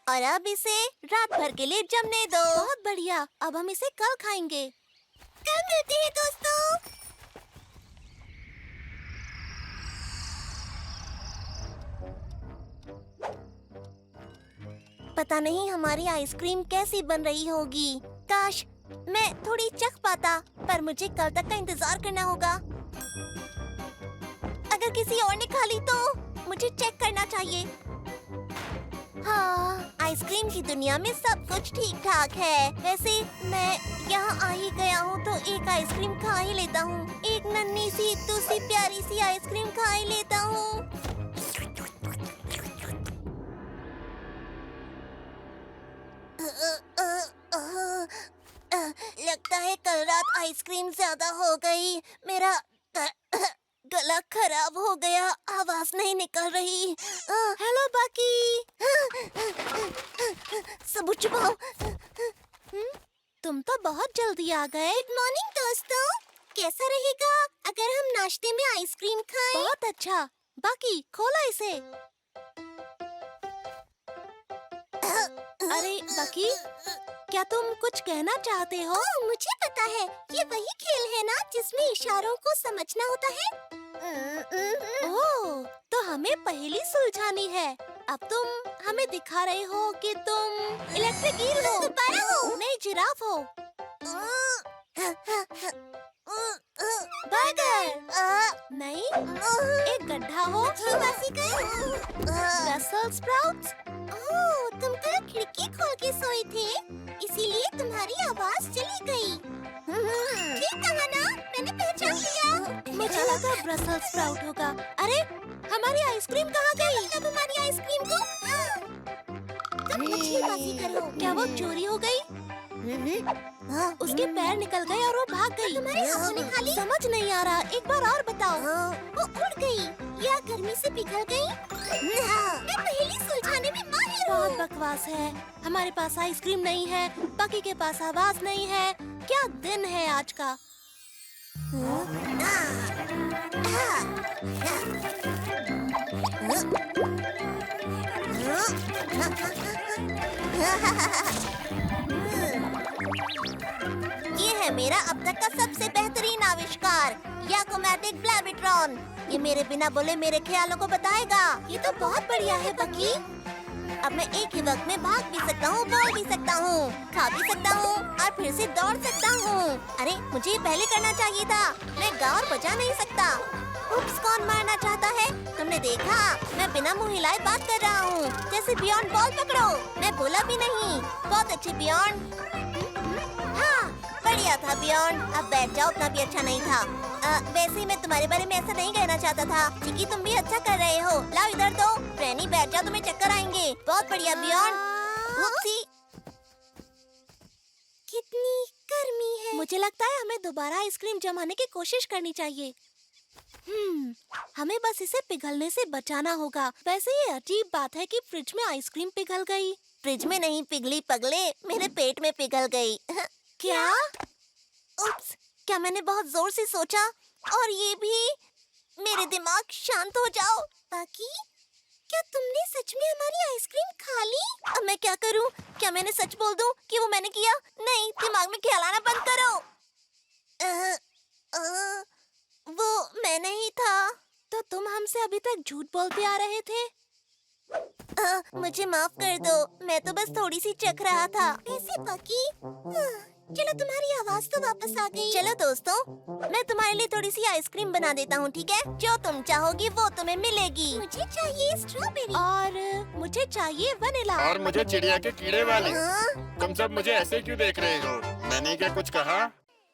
Speaker 1: और अब इसे रात भर के लिए जमने दो। बहुत बढ़िया। अब हम इसे कल खाएंगे।
Speaker 2: कल मिलते हैं दोस्तों।
Speaker 1: पता नहीं हमारी आइसक्रीम कैसी बन रही होगी। काश मैं थोड़ी चख पाता, पर मुझे कल तक का इंतजार करना होगा। अगर किसी और ने खा ली तो मुझे चेक करना चाहिए। हाँ, आइसक्रीम की दुनिया में सब कुछ ठीक ठाक है। वैसे मैं यहाँ आ ही गया हूँ तो एक आइसक्रीम खा ही लेता हूँ। एक नन्ही सी दूसरी प्यारी सी आइसक्रीम खा ही लेता हूँ। लगता है कल रात आइसक्रीम ज्यादा हो गई। मेरा गला खराब हो गया, आवाज नहीं निकल रही। हेलो बाकी। सब छुपाओ। तुम तो बहुत जल्दी आ गए।
Speaker 2: गुड मॉर्निंग दोस्तों। कैसा रहेगा अगर हम नाश्ते में आइसक्रीम खाएं?
Speaker 1: बहुत अच्छा। बाकी खोलो इसे। अरे बाकी, क्या तुम कुछ कहना चाहते हो?
Speaker 2: मुझे पता है, ये वही खेल है ना जिसमें इशारों को समझना होता है।
Speaker 1: ओह, तो हमें पहेली सुलझानी है। अब तुम हमें दिखा रहे हो कि तुम इलेक्ट्रिक ईल हो, नहीं जिराफ हो। बर्गर नहीं, एक गड्ढा हो। Brussels sprouts.
Speaker 2: ओह, तुम कल खिड़की खोल के सोए थे, इसीलिए तुम्हारी आवाज चली गई। ठीक कहा ना, मैंने पहचान लिया।
Speaker 1: मुझे लगा ब्रसेल्स स्प्राउट होगा। अरे हमारी आइसक्रीम कहाँ गई?
Speaker 2: अब हमारी आइसक्रीम को तुम मछलीबाजी करो।
Speaker 1: क्या वो चोरी हो गई? उसके पैर निकल गए और वो भाग गई।
Speaker 2: तुम्हारे हाथों ने खा ली?
Speaker 1: समझ नहीं आ रहा, एक बार और बताओ।
Speaker 2: वो उड़ गई या गर्मी से पिघल गई? मैं पहेली सुलझाने में माहिर
Speaker 1: बहुत
Speaker 2: हूँ।
Speaker 1: बकवास है। हमारे पास आइसक्रीम नहीं है, बाकी के पास आवाज नहीं है। क्या दिन है आज का? ये है मेरा अब तक का सबसे बेहतरीन आविष्कार, याकोमैटिक ब्लैबिट्रॉन। ये मेरे बिना बोले मेरे ख्यालों को बताएगा। ये तो बहुत बढ़िया है बकी। अब मैं एक ही वक्त में भाग भी सकता हूँ, बोल भी सकता हूँ, खा भी सकता हूँ और फिर से दौड़ सकता हूँ। अरे मुझे ये पहले करना चाहिए था। मैं गा और बजा नहीं सकता। उप्स, कौन मारना चाहता है? तुमने देखा, मैं बिना मुंह हिलाए बात कर रहा हूँ, जैसे बियॉन्ड बॉल पकड़ो। मैं बोला भी नहीं। बहुत अच्छे बियॉन्ड। हाँ, बढ़िया था बियॉन्ड। अब बैठ जाओ, उतना भी अच्छा नहीं था। वैसे मैं तुम्हारे बारे में ऐसा नहीं कहना चाहता था। चिकी, तुम भी अच्छा कर रहे हो। लाओ इधर दो। फ्रेनी, बैठ जाओ, तुम्हें चक्कर आएंगे। बहुत बढ़िया बियॉन्ड। उपसी।
Speaker 2: कितनी गर्मी है।
Speaker 1: मुझे लगता है हमें दोबारा आइसक्रीम जमाने की कोशिश करनी चाहिए। हमें बस इसे पिघलने से बचाना होगा। वैसे ये अजीब बात है कि फ्रिज में आइसक्रीम पिघल गई। फ्रिज में नहीं पिघली पगले, मेरे पेट में पिघल गई। क्या? उप्स, क्या मैंने बहुत जोर से सोचा? और ये भी। मेरे दिमाग, शांत हो जाओ।
Speaker 2: बाकी, क्या तुमने सच में हमारी आइसक्रीम खा ली?
Speaker 1: अब मैं क्या करूं? क्या मैंने सच बोल दूं कि वो मैंने किया? नहीं, दिमाग में ख्याल आना बंद करो। वो मैं नहीं था। तो तुम हमसे अभी तक झूठ बोलते आ रहे थे? मुझे माफ कर दो, मैं तो बस थोड़ी सी चख रहा था।
Speaker 2: वैसे बाकी, चलो तुम्हारी आवाज तो वापस आ गई।
Speaker 1: चलो दोस्तों, मैं तुम्हारे लिए थोड़ी सी आइसक्रीम बना देता हूँ, ठीक है? जो तुम चाहोगी वो तुम्हें मिलेगी।
Speaker 2: मुझे चाहिए स्ट्रॉबेरी।
Speaker 1: और मुझे चाहिए वनीला।
Speaker 4: और मुझे चिड़िया के कीड़े वाले।
Speaker 1: हाँ?
Speaker 4: तुम सब मुझे ऐसे क्यों देख रहे हो? मैंने क्या कुछ कहा?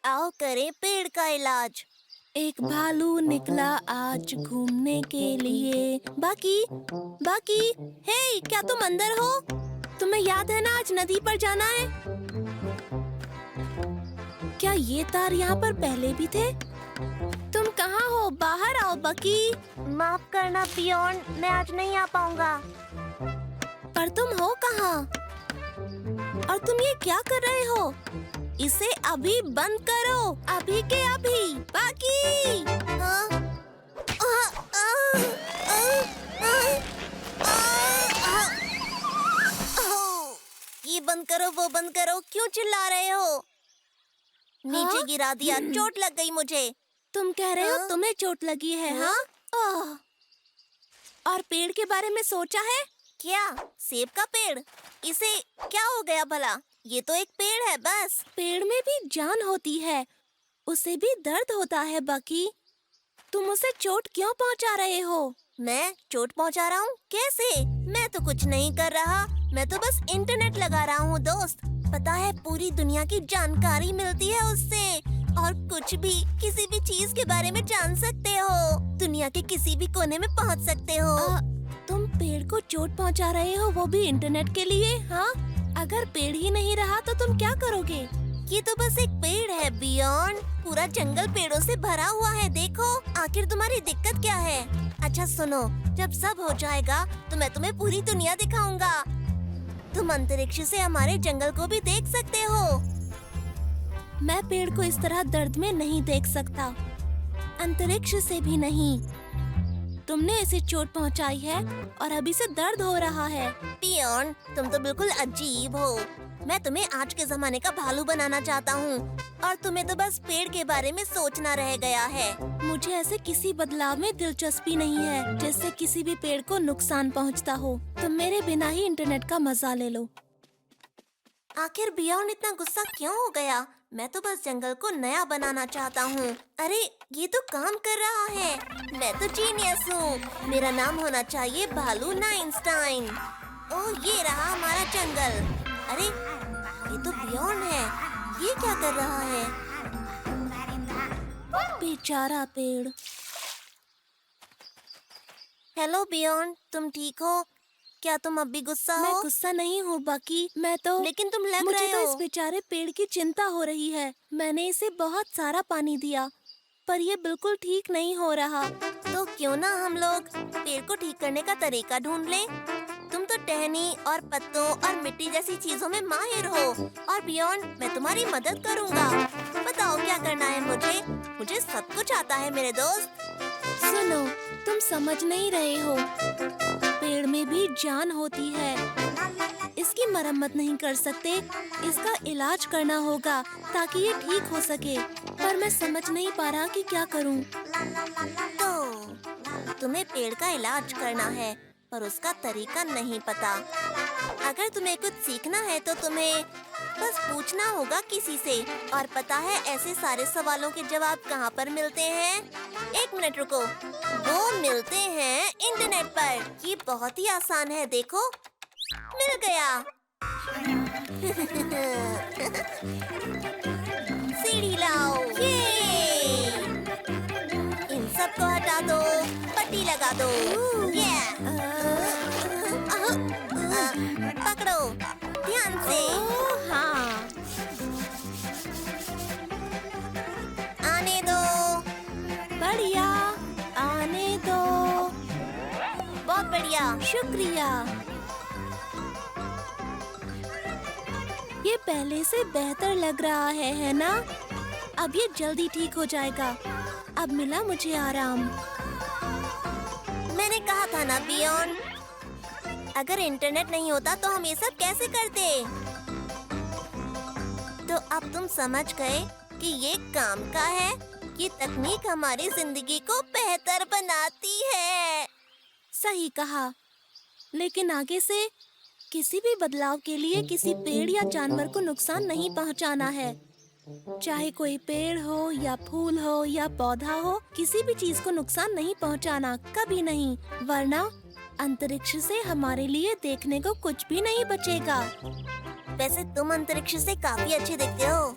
Speaker 1: आओ करें पेड़ का इलाज। एक भालू निकला आज घूमने के लिए। बाकी, हे, क्या तुम अंदर हो? तुम्हें याद है ना आज नदी पर जाना है? क्या ये तार यहाँ पर पहले भी थे? तुम कहाँ हो? बाहर आओ बकी।
Speaker 2: माफ करना बियॉन्ड, मैं आज नहीं आ पाऊंगा।
Speaker 1: पर तुम हो कहाँ? और तुम ये क्या कर रहे हो? इसे अभी बंद करो, अभी के अभी। बाकी
Speaker 2: ये बंद करो, वो बंद करो, क्यों चिल्ला रहे हो? नीचे गिरा दिया, चोट लग गई मुझे।
Speaker 1: तुम कह रहे हो तुम्हें चोट लगी है? हाँ। और पेड़ के बारे में सोचा है?
Speaker 2: क्या? सेब का पेड़? इसे क्या हो गया भला? ये तो एक पेड़ है बस।
Speaker 1: पेड़ में भी जान होती है, उसे भी दर्द होता है बकी। तुम उसे चोट क्यों पहुंचा रहे हो?
Speaker 2: मैं चोट पहुंचा रहा हूँ? कैसे? मैं तो कुछ नहीं कर रहा, मैं तो बस इंटरनेट लगा रहा हूँ दोस्त। पता है पूरी दुनिया की जानकारी मिलती है उससे, और कुछ भी, किसी भी चीज के बारे में जान सकते हो। दुनिया के किसी भी कोने में पहुंच सकते हो।
Speaker 1: तुम पेड़ को चोट पहुंचा रहे हो, वो भी इंटरनेट के लिए? हाँ, अगर पेड़ ही नहीं रहा तो तुम क्या करोगे?
Speaker 2: ये तो बस एक पेड़ है बियॉन्ड, पूरा जंगल पेड़ों से भरा हुआ है। देखो, आखिर तुम्हारी दिक्कत क्या है? अच्छा सुनो, जब सब हो जाएगा तो मैं तुम्हें पूरी दुनिया दिखाऊंगा। तुम अंतरिक्ष से हमारे जंगल को भी देख सकते हो।
Speaker 1: मैं पेड़ को इस तरह दर्द में नहीं देख सकता, अंतरिक्ष से भी नहीं। तुमने इसे चोट पहुंचाई है और अभी से दर्द हो रहा है।
Speaker 2: पियोन, तुम तो बिल्कुल अजीब हो। मैं तुम्हें आज के जमाने का भालू बनाना चाहता हूँ, और तुम्हें तो बस पेड़ के बारे में सोचना रह गया है।
Speaker 1: मुझे ऐसे किसी बदलाव में दिलचस्पी नहीं है जिससे किसी भी पेड़ को नुकसान पहुँचता हो। तुम मेरे बिना ही इंटरनेट का मजा ले लो।
Speaker 2: आखिर बियॉन्ड इतना गुस्सा क्यों हो गया? मैं तो बस जंगल को नया बनाना चाहता हूँ। अरे ये तो काम कर रहा है। मैं तो जीनियस हूँ। मेरा नाम होना चाहिए भालू नाइंस्टाइन। ओह, ये रहा हमारा जंगल। अरे ये तो बियॉन्ड है, ये क्या कर रहा है?
Speaker 1: बेचारा पेड़।
Speaker 2: हेलो बियॉन्ड, तुम ठीक हो? क्या तुम अब भी गुस्सा हो?
Speaker 1: मैं गुस्सा नहीं हूँ बाकी, मैं तो
Speaker 2: लेकिन तुम लग
Speaker 1: मुझे
Speaker 2: रहे
Speaker 1: तो
Speaker 2: हो।
Speaker 1: इस बेचारे पेड़ की चिंता हो रही है। मैंने इसे बहुत सारा पानी दिया, पर ये बिल्कुल ठीक नहीं हो रहा।
Speaker 2: तो क्यों ना हम लोग पेड़ को ठीक करने का तरीका ढूंढ लें? तुम तो टहनी और पत्तों और मिट्टी जैसी चीजों में माहिर हो, और बियॉन्ड, मैं तुम्हारी मदद करूंगा। बताओ क्या करना है मुझे? मुझे सब कुछ आता है मेरे दोस्त।
Speaker 1: सुनो, तुम समझ नहीं रहे हो। पेड़ में भी जान होती है। इसकी मरम्मत नहीं कर सकते, इसका इलाज करना होगा ताकि ये ठीक हो सके। पर मैं समझ नहीं पा रहा कि क्या करूं।
Speaker 2: तो तुम्हें पेड़ का इलाज करना है, पर उसका तरीका नहीं पता। अगर तुम्हें कुछ सीखना है तो तुम्हें बस पूछना होगा किसी से। और पता है ऐसे सारे सवालों के जवाब कहाँ पर मिलते हैं? एक मिनट रुको, वो मिलते हैं इंटरनेट पर। ये बहुत ही आसान है, देखो, मिल गया। सीढ़ी लाओ। ये इन सबको हटा दो, पट्टी लगा दो। पकड़ो ध्यान से।
Speaker 1: हाँ,
Speaker 2: आने दो।
Speaker 1: बढ़िया, आने दो।
Speaker 2: बहुत बढ़िया।
Speaker 1: शुक्रिया। ये पहले से बेहतर लग रहा है ना? अब ये जल्दी ठीक हो जाएगा। अब मिला मुझे आराम।
Speaker 2: मैंने कहा था ना बियॉन्ड, अगर इंटरनेट नहीं होता तो हम ये सब कैसे करते? तो अब तुम समझ गए कि ये काम का है। ये तकनीक हमारी जिंदगी को बेहतर बनाती है।
Speaker 1: सही कहा, लेकिन आगे से किसी भी बदलाव के लिए किसी पेड़ या जानवर को नुकसान नहीं पहुंचाना है। चाहे कोई पेड़ हो या फूल हो या पौधा हो, किसी भी चीज को नुकसान नहीं पहुंचाना, कभी नहीं, वरना अंतरिक्ष से हमारे लिए देखने को कुछ भी नहीं बचेगा।
Speaker 2: वैसे तुम अंतरिक्ष से काफी अच्छे दिखते हो।